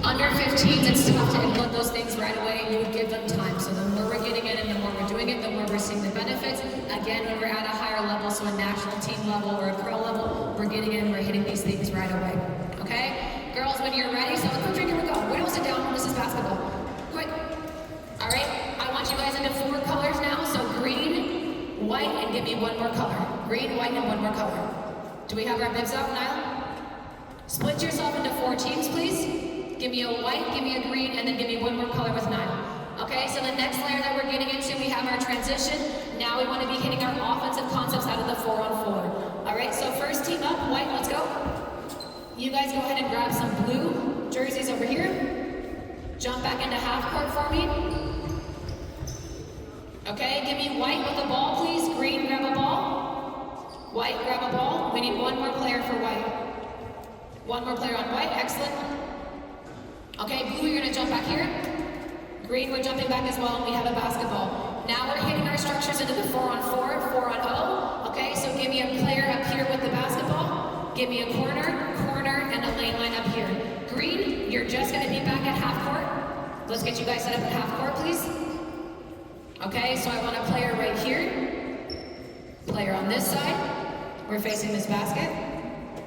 Under 15s, it's tough to implement those things right away. You would give them time. So the more we're getting in and the more we're doing it, the more we're seeing the benefits. Again, when we're at a higher level, so a national team level or a pro level, we're getting in, we're hitting these things right away. Okay? Girls, when you're ready, so quick drink and we go. We don't sit down, this is basketball. Quick. All right, I want you guys into 4 colors now. So green, white, and give me 1 more color. Green, white, and 1 more color. Do we have our bibs out, Niall? Split yourself into 4 teams, please. Give me a white, give me a green, and then give me 1 more color with Niall. Okay, so the next layer that we're getting into, we have our transition. Now we want to be hitting our offensive concepts out of the 4-on-4. All right, so first team up, white, let's go. You guys go ahead and grab some blue jerseys over here. Jump back into half court for me. Okay, give me white with the ball, please. Green, grab a ball. White, grab a ball. We need one more player for white. One more player on white, excellent. Okay, blue, you're gonna jump back here. Green, we're jumping back as well, and we have a basketball. Now we're hitting our structures into the 4-on-4, 4-on-0. Okay, so give me a player up here with the basketball. Give me a corner, and a lane line up here. Green, you're just gonna be back at half court. Let's get you guys set up at half court, please. Okay, so I want a player right here. Player on this side. We're facing this basket.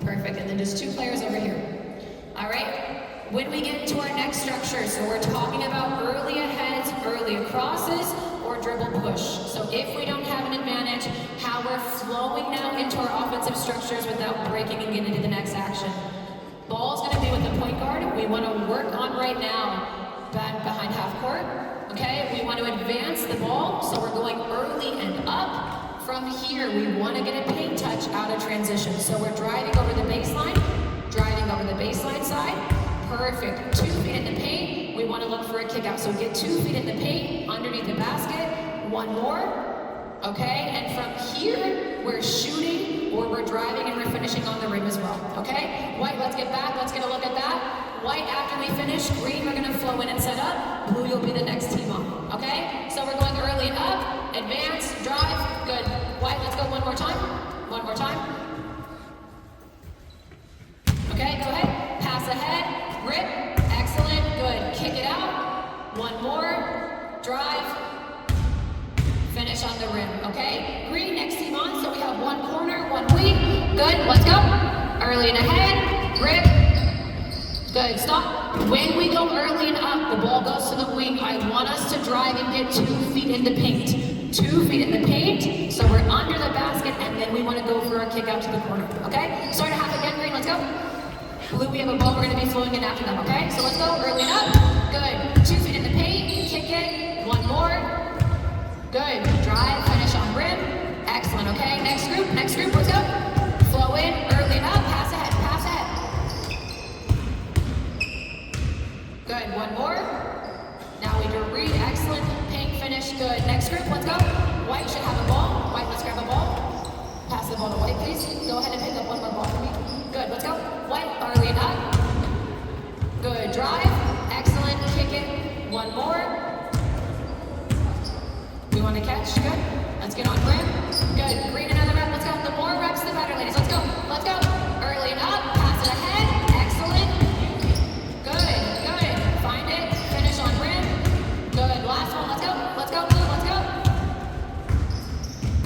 Perfect, and then just two players over here. All right, when we get into our next structure, so we're talking about early aheads, early crosses, or dribble push. So if we don't have an advantage, how we're flowing now into our offensive structures without breaking and getting into the next action. Ball's gonna be with the point guard. We wanna work on right now, back behind half court. Okay, we want to advance the ball, so we're going early and up. From here, we want to get a paint touch out of transition. So we're driving over the baseline side. Perfect. 2 feet in the paint. We want to look for a kick out. So get 2 feet in the paint, underneath the basket. One more. Okay, and from here, we're shooting, or we're driving and we're finishing on the rim as well. Okay, white, let's get back. Let's get a look at that. White, after we finish. Green, we're gonna flow in and set up. Blue, you'll be the next team on. Okay, so we're going early and up, advance, drive, good. White, let's go one more time. One more time. Okay, go ahead, pass ahead, rip, excellent, good. Kick it out, one more, drive, finish on the rim, okay? Green, next team on, so we have one corner, one wing, good, let's go. Early and ahead, rip, good, stop. When we go early and up, the ball goes to the wing. I want us to drive and get 2 feet in the paint. 2 feet in the paint, so we're under the basket, and then we want to go for a kick out to the corner, okay? Start to half again, Green, let's go. Blue, we have a ball, we're gonna be flowing in after them, okay? So let's go, early and up, good. 2 feet in the paint, kick it, one more, good. Drive, finish on rim, excellent, okay? Next group, let's go. Flow in, early and up, pass ahead. Good, one more. Now we do read, excellent. Paint finish, good. Next group, let's go. White should have a ball. White, let's grab a ball. Pass the ball to white, please. Go ahead and pick up one more ball for me. Good, let's go. White, early and up. Good, drive. Excellent, kick it. One more. We want to catch, good. Let's get on rim. Good, green, another rep, let's go. The more reps, the better, ladies. Let's go. Early and up, pass it ahead. Excellent. Good. Find it, finish on rim. Good, last one, let's go.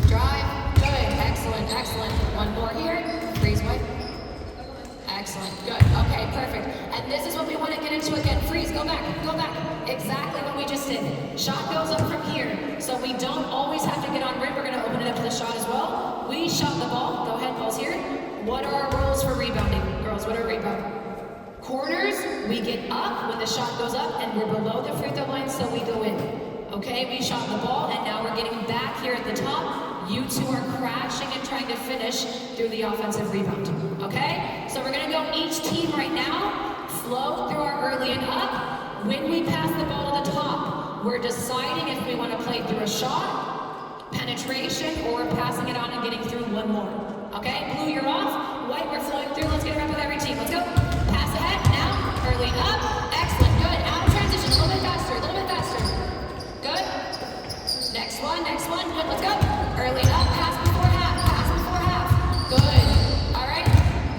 Drive, good, excellent. One more here, freeze white. Excellent, good, okay, perfect. And this is what we want to get into again. Freeze, go back. Exactly what we just did. Shot goes up from here, so we don't always have to get on rim. We're going to open it up to the shot as well. We shot the ball, go ahead, ball's here. What are our rules for rebounding? Girls, what are rebounding? Corners, we get up when the shot goes up, and we're below the free throw line, so we go in. Okay, we shot the ball, and now we're getting back here at the top. You two are crashing and trying to finish through the offensive rebound. Okay, so we're gonna go each team right now, flow through our early and up. When we pass the ball to the top, we're deciding if we want to play through a shot, penetration, or passing it on and getting through one more. Okay, blue, you're off. White, we're flowing through. Let's get a rep with every team. Let's go. Early and up, excellent, good. Out of transition, a little bit faster. Good. Next one, good, let's go. Early and up, pass before half. Good. All right,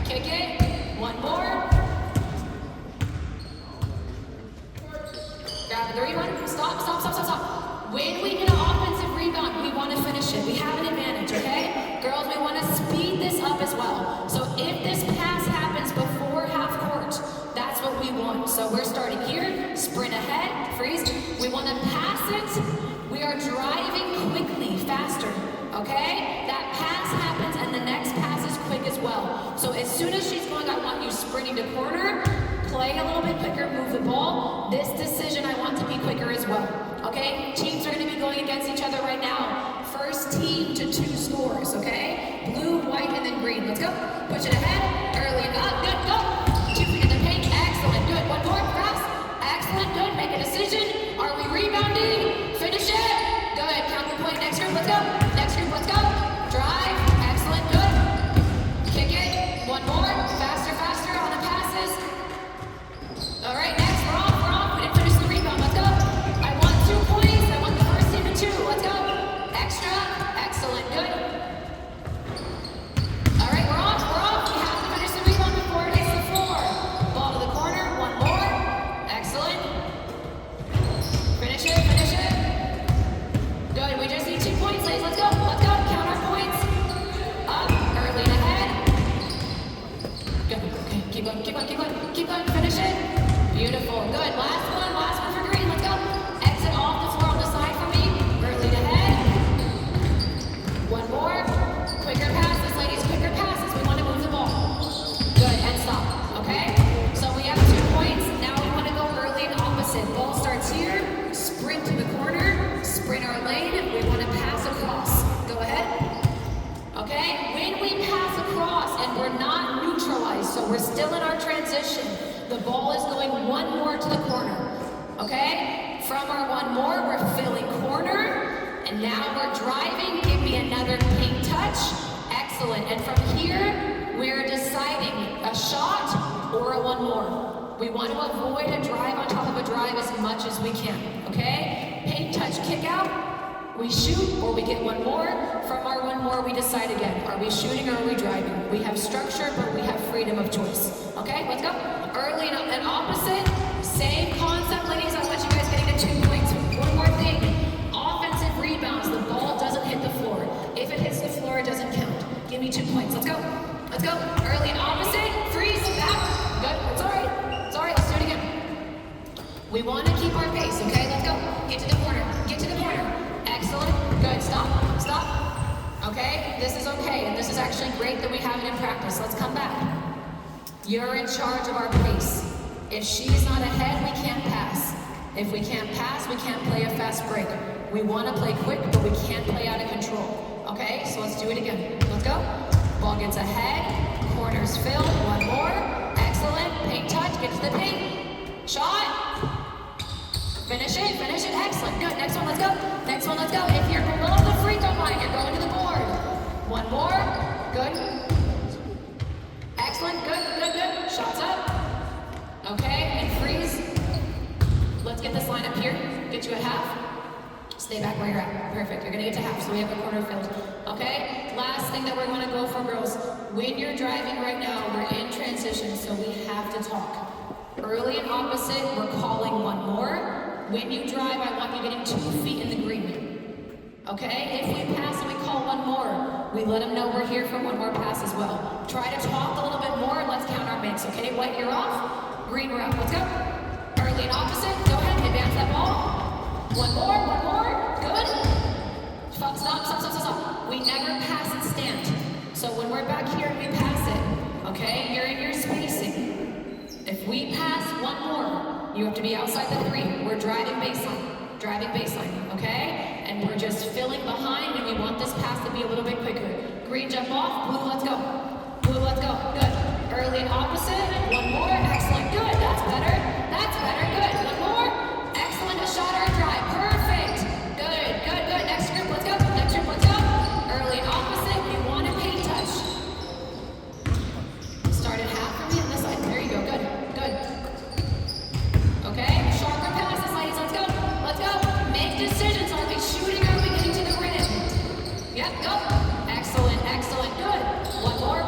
kick it. One more. Grab the rebound. Stop. When we get an offensive rebound, we want to finish it. We have an advantage, okay? Girls, we want to speed this up as well. So if this pass happens before half court, that's what we want. So we're starting here, sprint ahead, freeze. We want to pass it. We are driving quickly, faster, okay? That pass happens and the next pass is quick as well. So as soon as she's going, I want you sprinting to corner, play a little bit quicker, move the ball. This decision I want to be quicker as well. Okay? Teams are going to be going against each other right now. First team to 2 scores, okay? Blue, white, and then green. Let's go. Push it ahead. Early and up. Good. Go. 2 feet in the paint. Excellent. Good. One more. Fast. Excellent. Good. Make a decision. Are we rebounding? Finish it. Good. Count the point. Next group. Let's go. Next group. Let's go. Drive. Excellent. Good. Kick it. One more. Faster, faster on the passes. All right. Next. We're off. We didn't finish the rebound. Let's go. I want 2 points. I want the first team to 2. Let's go. Extra. Excellent. Good. All right. We're off. We have to finish the rebound before it hits the floor. Ball to the corner. One more. Excellent. Finish it. Good. We just need 2 points, ladies. Let's go. Count our points. Up. Early and ahead. Good. Okay. Keep going. Finish it. Beautiful. Good. Last one for green. Let's go. Exit off the floor on the side for me. Early and ahead. One more. Quicker passes, ladies. Quicker passes. We want to move the ball. Good. And stop. Okay? So we have 2 points. Now we want to go early and opposite. Ball starts here. Sprint to the corner. Sprint our lane. We want to pass across. Go ahead. Okay? When we pass across and we're not neutralized, so we're still in our transition, the ball is going 1 more to the corner. Okay? From our 1 more, we're filling corner. And now we're driving. Give me another paint touch. Excellent. And from here, we're deciding a shot or a 1 more. We want to avoid a drive on top of a drive as much as we can. Okay? Paint touch, kick out. We shoot or we get 1 more. From our 1 more, we decide again. Are we shooting or are we driving? We have structure, but we have freedom of choice. Okay, let's go. Early and opposite. Same concept, ladies. I want you guys getting to 2 points. One more thing. Offensive rebounds. The ball doesn't hit the floor. If it hits the floor, it doesn't count. Give me 2 points. Let's go. Early and opposite. Freeze. Back. Good. It's all right. Let's do it again. We want to keep our pace, okay? Let's go. Get to the corner. Excellent. Good. Stop. Okay? This is okay, and this is actually great that we have it in practice. Let's come back. You're in charge of our pace. If she's not ahead, we can't pass. If we can't pass, we can't play a fast break. We want to play quick, but we can't play out of control. Okay? So let's do it again. Let's go. Ball gets ahead. Corners filled. 1 more. Excellent. Paint touch. Get to the paint. Shot. Finish it. Excellent. Good. Next one, let's go. If you're below the free throw line, you're going to the board. 1 more. Good. Excellent. Good. Shots up. Okay, and freeze. Let's get this line up here. Get you a half. Stay back where you're at. Perfect. You're going to get to half, so we have a corner filled. Okay? Last thing that we're going to go for, girls. When you're driving right now, we're in transition, so we have to talk. Early and opposite, we're calling 1 more. When you drive, I want you getting 2 feet in the green. Okay? If we pass and we call 1 more, we let them know we're here for 1 more pass as well. Try to talk a little bit more and let's count our makes. Okay? White, you're off. Green, we're up. Let's go. Early and opposite. Go ahead. Advance that ball. 1 more. Good. Stop. We never pass and stand. So when we're back here, we pass it. Okay? You're in your spacing. If we pass 1 more, you have to be outside the 3. We're driving baseline, okay? And we're just filling behind, and we want this pass to be a little bit quicker. Green, jump off. Blue, let's go. Good. Early and opposite. 1 more. Excellent. Good. That's better. Good. 1 more. Excellent. A shot or a drive. Perfect. Good. Next group, let's go. Early and opposite. We want a paint touch. Start at half for me on this side. There you go. Good. Okay. Sharper passes, ladies. Let's go. Make decisions. Are we shooting or are we getting to the rim? Yep. Go. Excellent. Good. 1 more.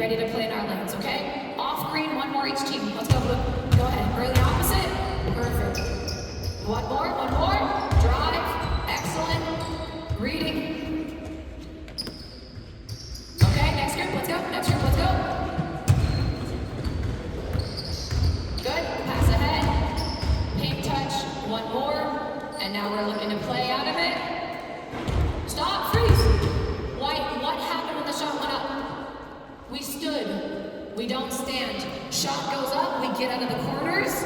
ready to play in our lanes, okay? Off green, one more each team. Let's go, Blue. Go ahead. Early opposite. Perfect. One more. Drive. Excellent. Reading. Okay, next group, let's go. Good. Pass ahead. Pink touch. One more. And now we're looking to play out of it. Stop. Freeze. White, what happened when the shot went up? We stood. We don't stand. Shot goes up. We get out of the corners.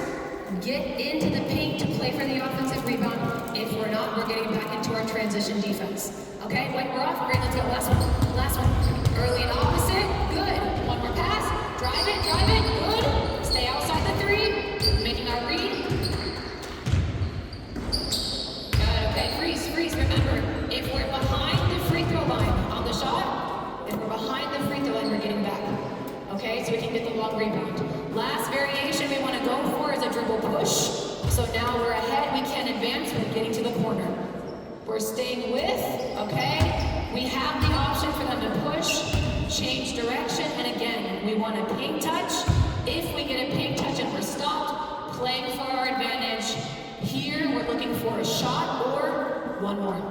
Get into the paint to play for the offensive rebound. If we're not, we're getting back into our transition defense. Okay, White, we're off. Great, let's go. Last one. Early and opposite. Good. One more pass. Drive it. Good. Stay outside the three. Making our read. Good. Okay, freeze. Remember, if we're behind the free throw line on the shot, we're getting back. Okay, so we can get the long rebound. Last variation we want to go for is a dribble push. So now we're ahead, we can advance, we're getting to the corner. We're staying with, okay? We have the option for them to push, change direction, and again, we want a paint touch. If we get a paint touch and we're stopped, playing for our advantage. Here, we're looking for a shot or one more.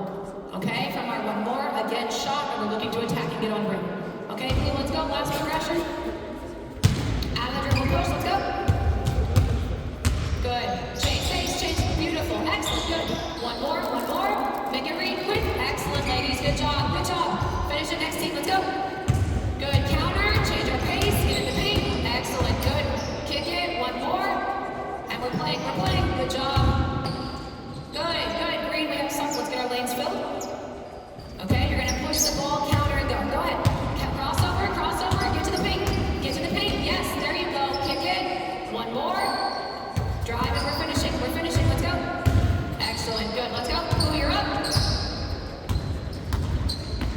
Okay, from our one more, again, shot, and we're looking to attack and get on rim. Okay, Blue, let's go, last progression. Out of the dribble push, let's go. Good, change, beautiful, excellent, good. One more, make it read quick. Excellent, ladies, good job. Finish it, next team, let's go. Good, counter, change our pace, get in the paint. Excellent, good, kick it, one more. And we're playing, good job. Good, green, we have some, let's get our lanes filled. Okay, you're gonna push the ball, counter, and go ahead. Crossover, get to the paint, yes, there you go, kick it, one more, drive, and we're finishing, let's go. Excellent, good, let's go, Blue, you're up.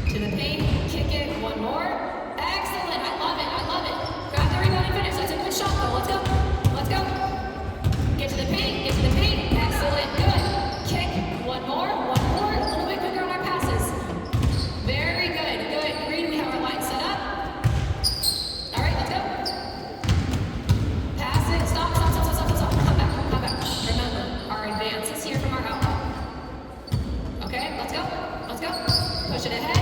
To the paint, kick it, one more, excellent, I love it, grab the rebound and finish, that's a good shot though, let's go. Get to the paint, excellent, good, kick, one more, a little bit quicker on our passes. Very good, green, we have our line set up. All right, let's go. Pass it, stop, come back. Remember, our advance is here from our outlet. Okay, let's go. Push it ahead.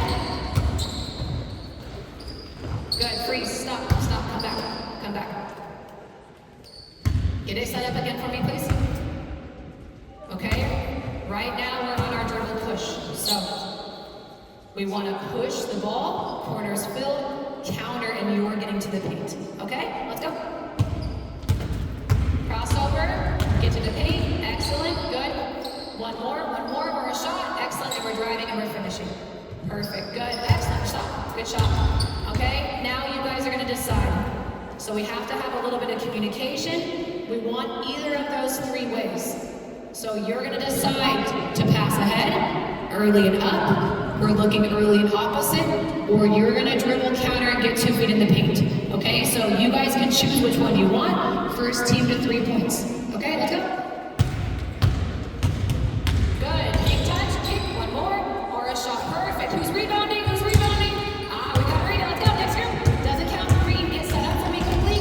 Good, freeze, stop, come back. Get it set up again for me, please. Okay, right now we're on our dribble push, so we want to push the ball, corners filled, counter, and you're getting to the paint. Okay, let's go. Crossover, get to the paint, excellent, good. One more, or a shot, excellent, and we're driving and we're finishing. Perfect, good, excellent shot, good shot. Okay, now you guys are gonna decide. So we have to have a little bit of communication. We want either of those three ways. So you're gonna decide to pass ahead, early and up, we're looking early and opposite, or you're gonna dribble, counter, and get 2 feet in the paint. Okay, so you guys can choose which one you want. First team to 3 points. Okay, let's go. Good, pink touch, kick, one more, or a shot, perfect. Who's rebounding? We got Rita, let's go, next group. Doesn't count, green, get set up for me quickly.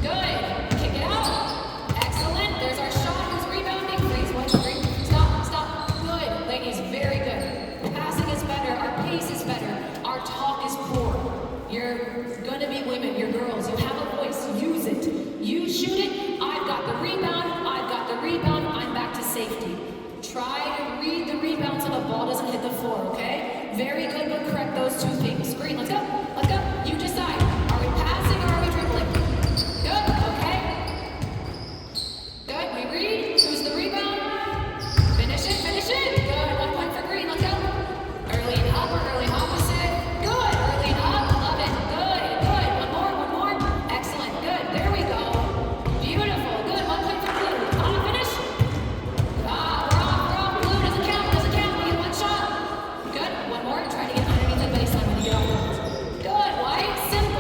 Good, kick it out, excellent, there's our shot, who's rebounding? Please, one, three, stop, good, ladies, very good. Passing is better, our pace is better, our talk is poor. You're gonna be women, you're girls, you have a voice, use it. You shoot it, I've got the rebound, I'm back to safety. Try to read the rebound so the ball doesn't hit the floor, okay? Very good, but correct those two things. Green, let's go. You decide. Are we passing or are we dribbling? Good, okay. Good, we read. Who's the rebound? Finish it. Good, 1 point for green, let's go. Early and up or early and opposite. Good, early and up, love it. Good. One more. Excellent, good, there we go. Beautiful, good, 1 point for blue. Finish. We're off. Blue doesn't count. We get one shot. Good, one more. Try to get underneath the baseline when you get off. Good, white, simple.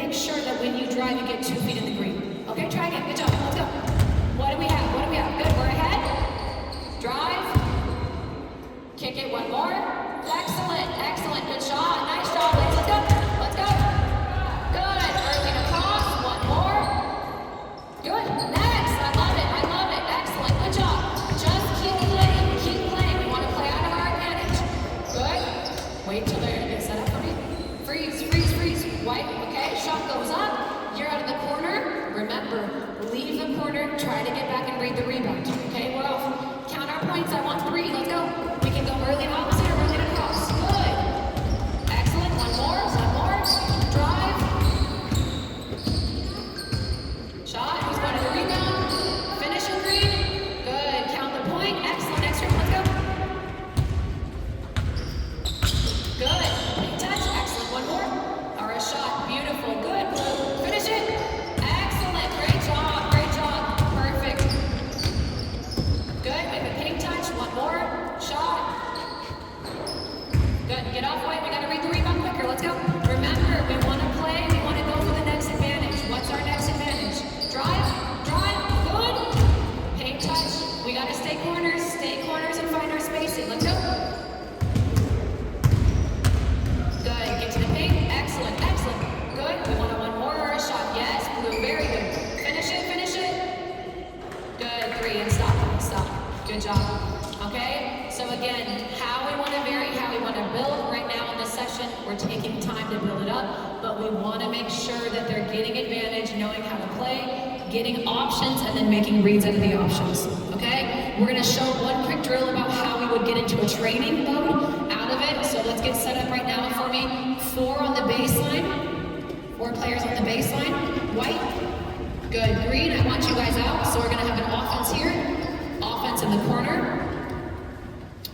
make sure that when you drive, you get 2 feet in the green. Okay, try again. Good job. Let's go. What do we have? What do we have? Good. We're ahead. Drive. Kick it. One more. Excellent. Excellent. Good shot. Nice job, ladies. Let's go. Let's go. Good. Early to cross. One more. Good. Next. I love it. I love it. Excellent. Good job. Just keep playing. Keep playing. We want to play out of our advantage. Good. Wait till they're get set up for me. Freeze. Freeze. Freeze. White. Okay. Shot goes up. You're out of the corner. Remember, leave the corner. Try to get back and read the rebound. Okay. We're off. Count our points. I want 3. Let's go. We can go early and opposite or early to cross. Good. Excellent. One more. One more. Drive. Shot. Who's going to the rebound? Finish in green. Good. Count the point. Excellent. Next room. Let's go. Good. Touch. Excellent. One more. Or a shot. Beautiful. Good. Blue. Finish it. Excellent. Great job. Great job. Perfect. Good. Make a pink touch. One more. Shot. Good. Get off white. We got to read the rebound quicker. Let's go. Remember, we want to play. We want to go for the next advantage. What's our next advantage? Drive. Drive. Good. Pink touch. We got to stay corners. Stay corners and find our spacing. Let's go. Good. Get to the pink. Excellent. Excellent. Good. We want one more or a shot. Yes. Blue. Very good. Finish it. Finish it. Good. 3 and stop. Stop. Good job. Okay? So again, how we want to vary, how we want to build. Right now in this session, we're taking time to build it up, but we want to make sure that they're getting advantage, knowing how to play, getting options, and then making reads out of the options. Okay? We're going to show one quick drill about how we would get into a training mode out of it. So let's get set up right now for me. 4 on the baseline. 4 players on the baseline. White. Good. Green, I want you guys out. So we're going to have an offense here. Offense in the corner.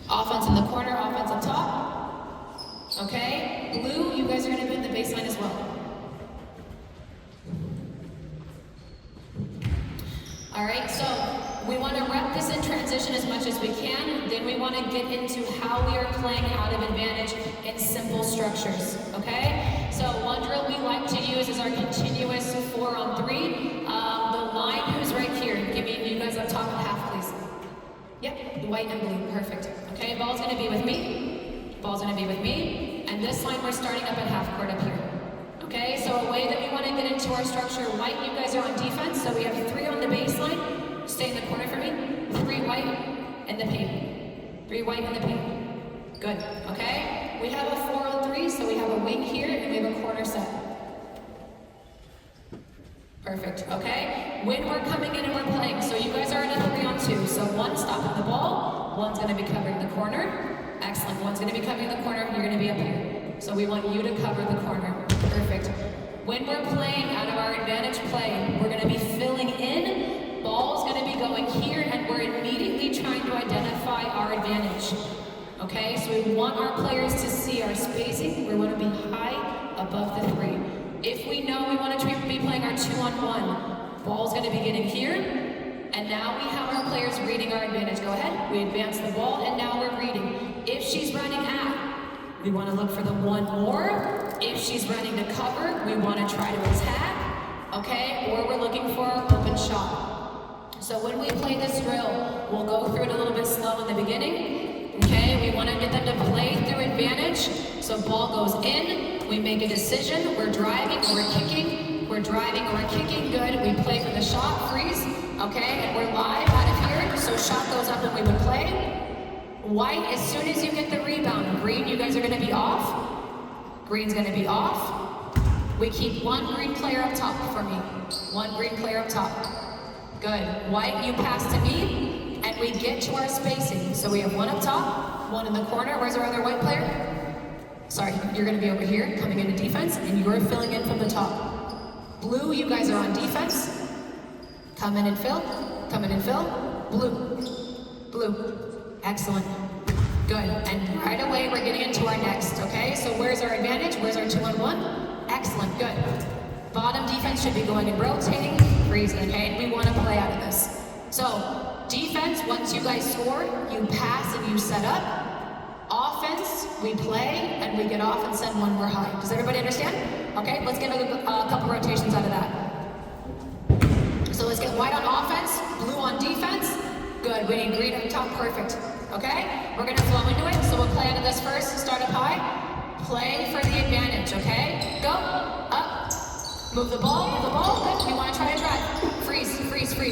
Offense in the corner, offense up top. Okay, blue, you guys are going to be in the baseline as well. All right, so we want to rep this in transition as much as we can. Then we want to get into how we are playing out of advantage in simple structures. Okay, so one drill we like to use is our continuous 4 on 3. The line who's right here, give me you guys up top and half, please. Yep, white and blue, perfect. Okay, ball's gonna be with me. Ball's gonna be with me. And this line, we're starting up at half court up here. Okay, so a way that we wanna get into our structure, white, you guys are on defense, so we have 3 on the baseline. Stay in the corner for me. 3 white in the paint. 3 white in the paint. Good, okay? We have a 4 on 3, so we have a wing here, and we have a corner set. Perfect, okay? When we're coming in and we're playing, so you guys are in a 3 on 2. So 1 stopping the ball, 1's gonna be covering the corner. Excellent, 1's gonna be covering the corner, you're gonna be up here. So we want you to cover the corner. Perfect. When we're playing out of our advantage play, we're gonna be filling in, ball's gonna be going here, and we're immediately trying to identify our advantage. Okay, so we want our players to see our spacing, we wanna be high above the 3. If we know we want to be playing our 2 on 1, ball's going to be getting here, and now we have our players reading our advantage. Go ahead, we advance the ball, and now we're reading. If she's running at, we want to look for the 1 more. If she's running to cover, we want to try to attack, okay? Or we're looking for an open shot. So when we play this drill, we'll go through it a little bit slow in the beginning, okay? We want to get them to play through advantage, so ball goes in. We make a decision, we're driving or we're kicking, we're driving or we're kicking, good, we play for the shot, freeze, okay, and we're live out of here, so shot goes up and we would play. White, as soon as you get the rebound, green, you guys are gonna be off, green's gonna be off. We keep 1 green player up top for me, 1 green player up top. Good, white, you pass to me, and we get to our spacing. So we have 1 up top, 1 in the corner, where's our other white player? Sorry, you're going to be over here, coming into defense, and you're filling in from the top. Blue, you guys are on defense. Come in and fill. Come in and fill. Blue. Blue. Excellent. Good. And right away, we're getting into our next, okay? So where's our advantage? Where's our 2 on 1? Excellent. Good. Bottom defense should be going and rotating, freezing, okay? And we want to play out of this. So, defense, once you guys score, you pass and you set up. Offense, we play and we get off and send 1 more high. Does everybody understand? Okay, let's get a couple rotations out of that. So let's get white on offense, blue on defense. Good, we need green up top, perfect. Okay, we're gonna flow into it, so we'll play out of this first, start up high. Play for the advantage, okay? Go, up, move the ball, good. We wanna try to drive. Freeze.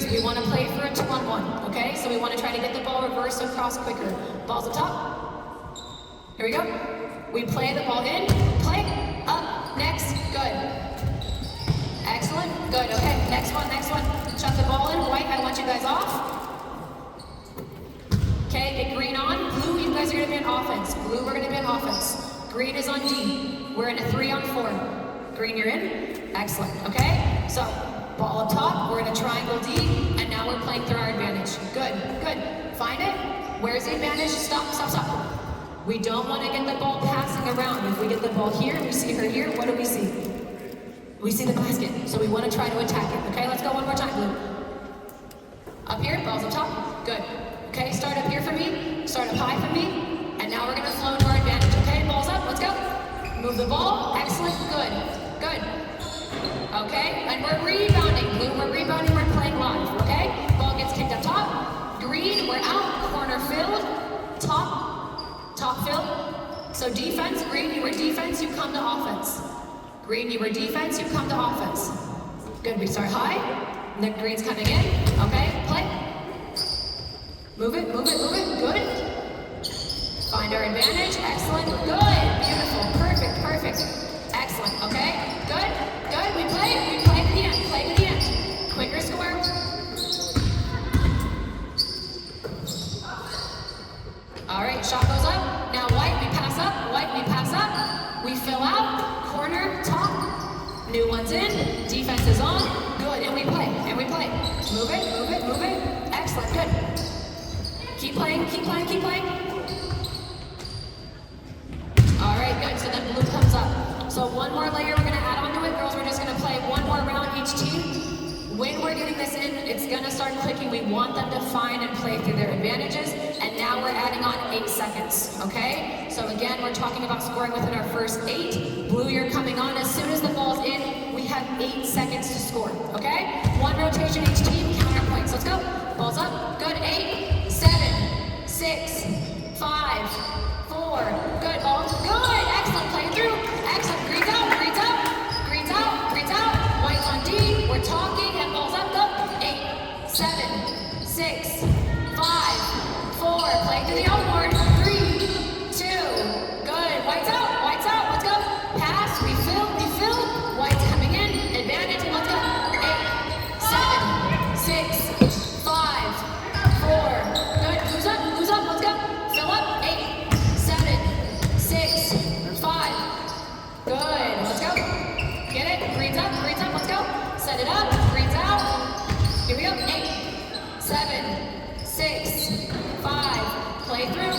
We wanna play for a 2-on-1, okay? So we wanna try to get the ball reversed across quicker. Ball's up top. Here we go. We play the ball in, play, up, next, good. Excellent, good, okay, next one. Chuck the ball in, white, I want you guys off. Okay, get green on, blue, you guys are gonna be on offense. Blue, we're gonna be on offense. Green is on D, we're in a 3-on-4. Green, you're in, excellent, okay? So, ball up top, we're in a triangle D, and now we're playing through our advantage. Good, find it, where's the advantage? Stop. We don't want to get the ball passing around. If we get the ball here, we see her here, what do we see? We see the basket, so we want to try to attack it. Okay, let's go one more time, blue. Up here, ball's up top, good. Okay, start up here for me, start up high for me, and now we're going to flow to our advantage. Okay, ball's up, let's go. Move the ball, excellent, good. Okay, and we're rebounding, blue, we're playing live, okay? Ball gets kicked up top, green, we're out, corner filled, top filled. So defense, green, you were defense, you come to offense. Green, you were defense, you come to offense. Good, we start high, Nick Green's coming in, okay, play. Move it, good. Find our advantage, excellent, good, beautiful, perfect. Excellent, okay, good, we play to the end, quicker score. All right, shot goes up, now white, we pass up, we fill out, corner, top, new one's in, defense is on, good, and we play. Move it, excellent, good. Keep playing. All right, good, so then blue comes up. So one more layer we're gonna add onto it. Girls, we're just gonna play one more round each team. When we're getting this in, it's gonna start clicking. We want them to find and play through their advantages. And now we're adding on 8 seconds, okay? So again, we're talking about scoring within our first 8. Blue, you're coming on. As soon as the ball's in, we have 8 seconds to score, okay? One rotation each team, counter points. Let's go. Ball's up, good, 8, 7, 6, 5, 4, good, ball, good, excellent, play through, excellent, green's out, white's on D, we're talking, and ball's up, go, 8, 7, 6, 5, 4, play through the outboard, 3, 2, good, white's out, let's go, pass, we fill, white's coming in, advantage, and let's go, 8, 7, 6, 5, 4, good, who's up, let's go, fill up, 8, 7, 6, 5, good, let's go, get it, green's up, let's go, set it up, green's out, here we go, 8, 7, 6, 5, play through,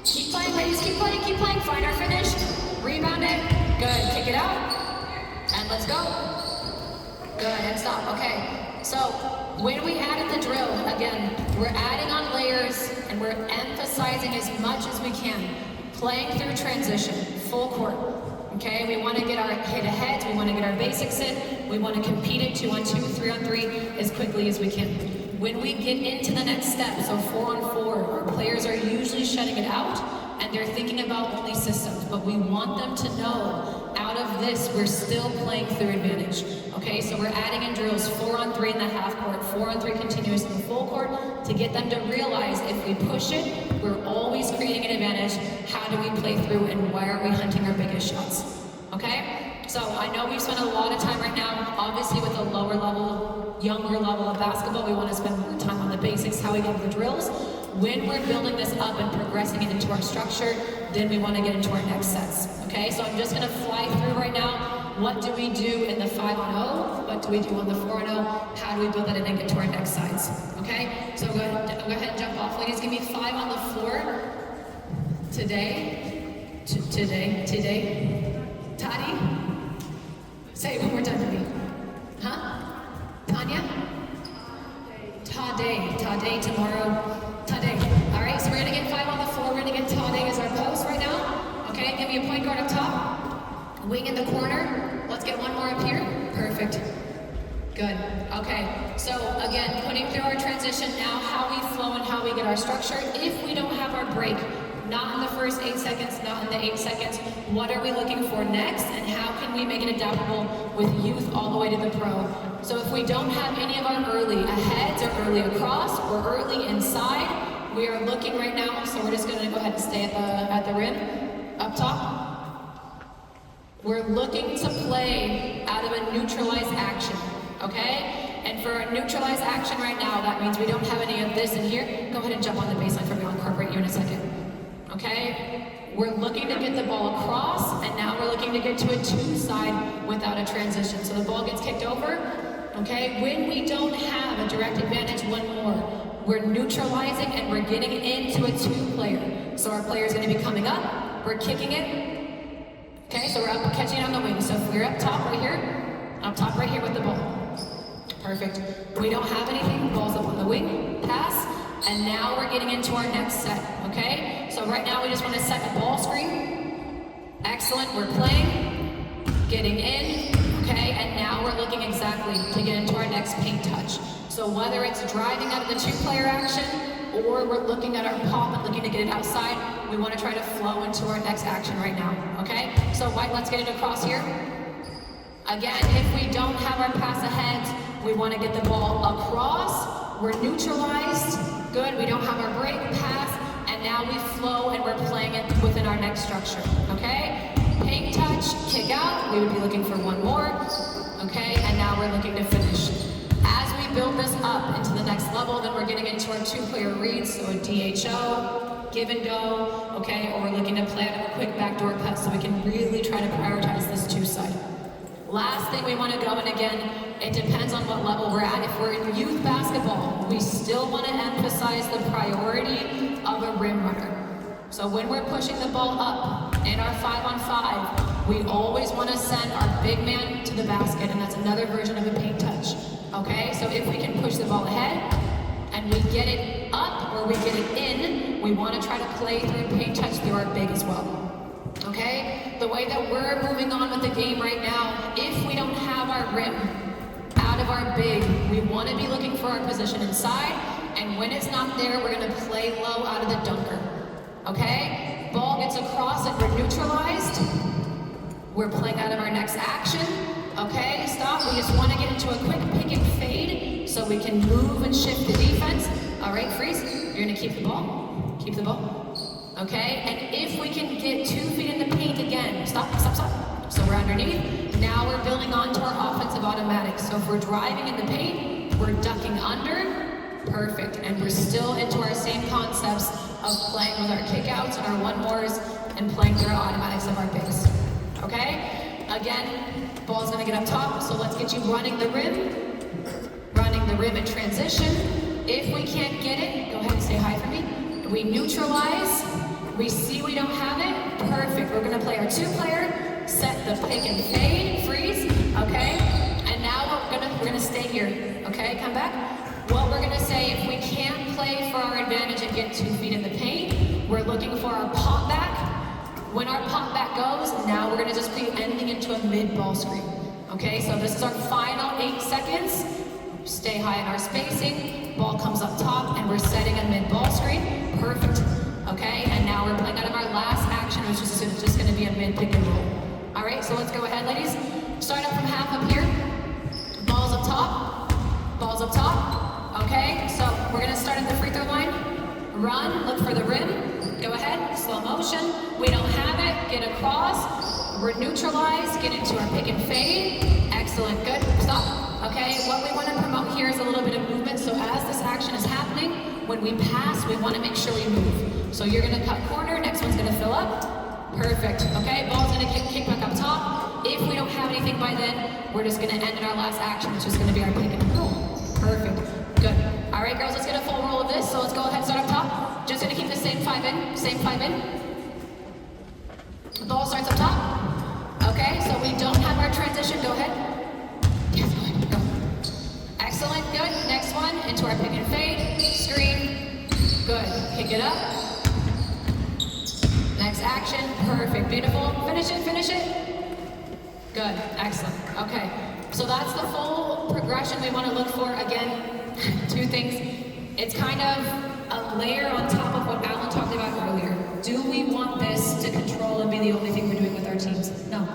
keep playing, ladies, keep playing, find our finish, rebound it, good, kick it out, and let's go, good, and stop, okay. So, when we added the drill, again, we're adding on layers and we're emphasizing as much as we can. Playing through transition, full court. Okay, we want to get our hit aheads, we want to get our basics in, we want to compete it 2-on-2, 3-on-3 as quickly as we can. When we get into the next step, so 4-on-4, our players are usually shutting it out and they're thinking about only systems, but we want them to know out of this, we're still playing through advantage. Okay, so we're adding in drills 4-on-3 in the half court, 4-on-3 continuous in the full court to get them to realize if we push it, we're always creating an advantage. How do we play through and why are we hunting our biggest shots? Okay, so I know we've spent a lot of time right now, obviously with a lower level, younger level of basketball, we want to spend more time on the basics, how we get the drills. When we're building this up and progressing it into our structure, then we want to get into our next sets. Okay, so I'm just going to fly through right now. What do we do in the 5-on-0? What do we do on the 4-on-0? How do we build that in and get to our next sides? Okay, so go ahead and jump off. Ladies, give me 5 on the floor. Today. Tati? Say it one more time for me. Huh? Tanya? Tade, tomorrow. Tade. All right, so we're going to get 5 on the floor. We're going to get Tade as our post right now. Okay, give me a point guard up top. Wing in the corner. Let's get one more up here. Perfect. Good. Okay. So again, putting through our transition now, how we flow and how we get our structure. If we don't have our break, not in the first 8 seconds, not in the 8 seconds, what are we looking for next, and how can we make it adaptable with youth all the way to the pro? So if we don't have any of our early aheads or early across or early inside, we are looking right now, so we're just going to go ahead and stay at the rim, up top. We're looking to play out of a neutralized action, okay? And for a neutralized action right now, that means we don't have any of this in here. Go ahead and jump on the baseline for me. I'll incorporate you in a second. Okay? We're looking to get the ball across, and now we're looking to get to a two side without a transition. So the ball gets kicked over, okay? When we don't have a direct advantage, one more. We're neutralizing and we're getting into a two player. So our player is going to be coming up, we're kicking it. Okay, so we're up catching it on the wing. So if we're up top right here with the ball. Perfect. We don't have anything, ball's up on the wing, pass. And now we're getting into our next set, okay? So right now we just want to set a ball screen. Excellent, we're playing, getting in, okay? And now we're looking exactly to get into our next paint touch. So whether it's driving out of the two-player action, or we're looking at our pop and looking to get it outside, we want to try to flow into our next action right now, okay? So White, let's get it across here. Again, if we don't have our pass ahead, we want to get the ball across, we're neutralized. Good, we don't have our break, pass, and now we flow and we're playing it within our next structure, okay? Paint touch, kick out, we would be looking for one more, okay? And now we're looking to finish. As we build this up into the next level, then we're getting into our two-player reads, so a DHO, give and go, okay? Or we're looking to play out of a quick backdoor cut so we can really try to prioritize this two-side. Last thing we want to go, and again, it depends on what level we're at. If we're in youth basketball, we still want to emphasize the priority of a rim runner. So when we're pushing the ball up in our 5-on-5, we always want to send our big man to the basket, and that's another version of a paint touch. Okay, so if we can push the ball ahead and we get it up or we get it in, we want to try to play through paint touch through our big as well. Okay, the way that we're moving on with the game right now, if we don't have our rim out of our big, we want to be looking for our position inside, and when it's not there, we're going to play low out of the dunker. Okay, ball gets across and we're neutralized. We're playing out of our next action. Okay, stop. We just want to get into a quick pick and fade so we can move and shift the defense. All right, freeze. You're going to keep the ball. Keep the ball. Okay, and if we can get 2 feet in the paint again, stop. So we're underneath. Now we're building onto our offensive automatic. So if we're driving in the paint, we're ducking under. Perfect. And we're still into our same concepts of playing with our kickouts and our one-mores and playing through our automatics of our bigs. Okay? Again, ball's gonna get up top, so let's get you running the rim in transition. If we can't get it, go ahead and say hi for me. We neutralize, we see we don't have it, perfect. We're gonna play our two-player, set the pick and fade, freeze, okay? And now we're gonna stay here, okay? Come back. What we're gonna say, if we can't play for our advantage and get 2 feet in the paint, we're looking for our pop back. When our pop back goes, now we're gonna just be ending into a mid-ball screen. Okay, so this is our final 8 seconds. Stay high in our spacing, ball comes up top, and we're setting a mid-ball screen. Perfect, okay? And now we're playing out of our last action, which is just gonna be a mid-pick and roll. All right, so let's go ahead, ladies. Start up from half up here. Ball's up top. Okay, so we're gonna start at the free throw line. Run, look for the rim. Go ahead, slow motion. We don't have it, get across. We're neutralized, get into our pick and fade. Excellent, good, stop. Okay, what we wanna promote here is a little bit of movement. So as this action is happening, when we pass, we wanna make sure we move. So you're gonna cut corner, next one's gonna fill up. Perfect, okay, ball's gonna kick back up top. If we don't have anything by then, we're just gonna end in our last action, which is gonna be our pick and roll. Perfect. Good. All right, girls, let's get a full roll of this. So let's go ahead and start up top. Just gonna keep the same five in. The ball starts up top. Okay, so we don't have our transition. Go ahead. Yes, go ahead. Go. Excellent, good. Next one, into our pick and fade. Screen. Good. Kick it up. Next action. Perfect. Beautiful. Finish it. Good, excellent. Okay, so that's the full progression we want to look for. Again, two things. It's kind of a layer on top of what Alan talked about earlier. Do we want this to control and be the only thing we're doing with our teams? No.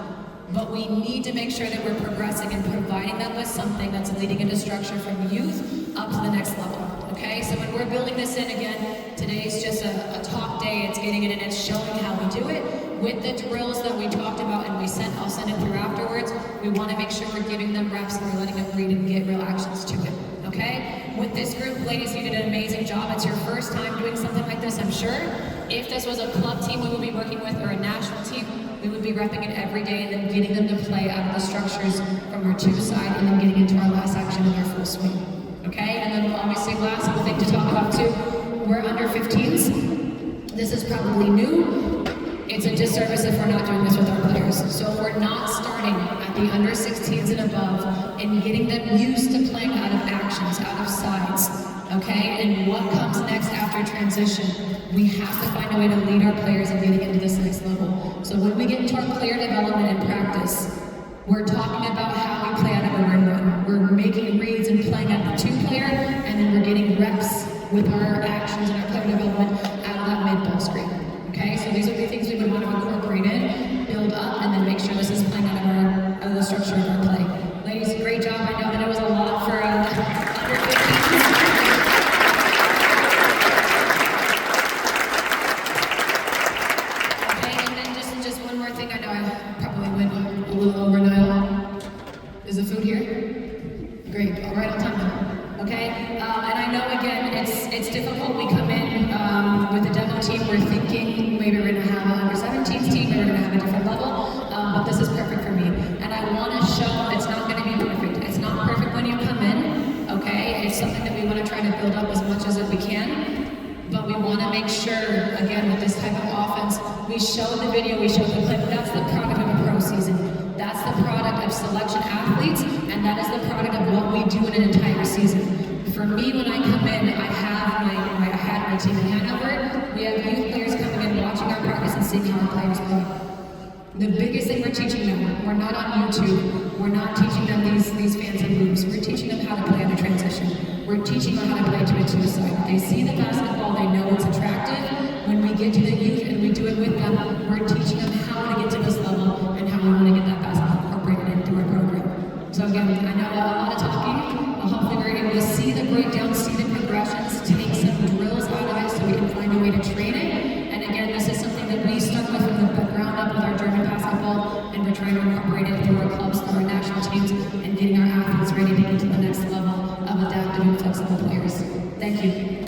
But we need to make sure that we're progressing and providing them with something that's leading into structure from youth up to the next level. Okay, so when we're building this in again, today's just a talk day. It's getting it and it's showing how we do it. With the drills that we talked about and I'll send it through afterwards, we want to make sure we're giving them reps and we're letting them read and get real actions to it. Okay? With this group, ladies, you did an amazing job. It's your first time doing something like this, I'm sure. If this was a club team we would be working with or a national team, we would be repping it every day and then getting them to play out of the structures from our two side and then getting into our last action in our full swing. Okay? And then obviously last thing to talk about too, we're under 15s. This is probably new. It's a disservice if we're not doing this with our players. So if we're not starting at the under 16s and above and getting them used to playing out of actions, out of sides, okay? And what comes next after transition, we have to find a way to lead our players in getting into this next level. So when we get into our player development and practice, we're talking about how we play out of a ring run. We're making reads and playing out of the two-player, and then we're getting reps with our actions and our player development out of that mid-ball screen. Okay, so these would be things we would want to incorporate in, build up, and then make sure this is playing out of the structure of our play. Ladies, great job. I know that it was a lot for under 15. Okay, and then just one more thing. I know I probably went a little over now. Is the food here? Great, all right on time now. Okay, and I know again it's difficult. We come in with the demo team. We're thinking maybe we're going to have an under 17s team. Maybe we're going to have a different level. But this is perfect for me, and I want to show it's not going to be perfect. It's not perfect when you come in. Okay, it's something that we want to try to build up as much as we can. But we want to make sure, again, with this type of offense, we show the video, we show the clip. That's the product of a pro season. That's the product of selection athletes, and that is the product of what we do in an entire season. For me, when I come in, I had my team in Hanover. We have youth players coming in, watching our practice and seeing how our players play. The biggest thing we're teaching them, we're not on YouTube. We're not teaching them these fancy moves. We're teaching them how to play under transition. We're teaching them how to play to a two-side. They see the basketball, they know it's attractive. When we get to the youth and we do it with them, we're teaching them how to get to this level and how we want to get that basketball incorporated into our program. So again, I know a lot of talking, but hopefully we're able to see the breakdown, see the progressions, take some drills out of it so we can find a way to train it. And again, this is something that we start with from the ground up with our German basketball, and we're trying to incorporate it through our clubs, through our national teams, and getting our athletes ready to get to the next level of adaptive and flexible players. Thank you.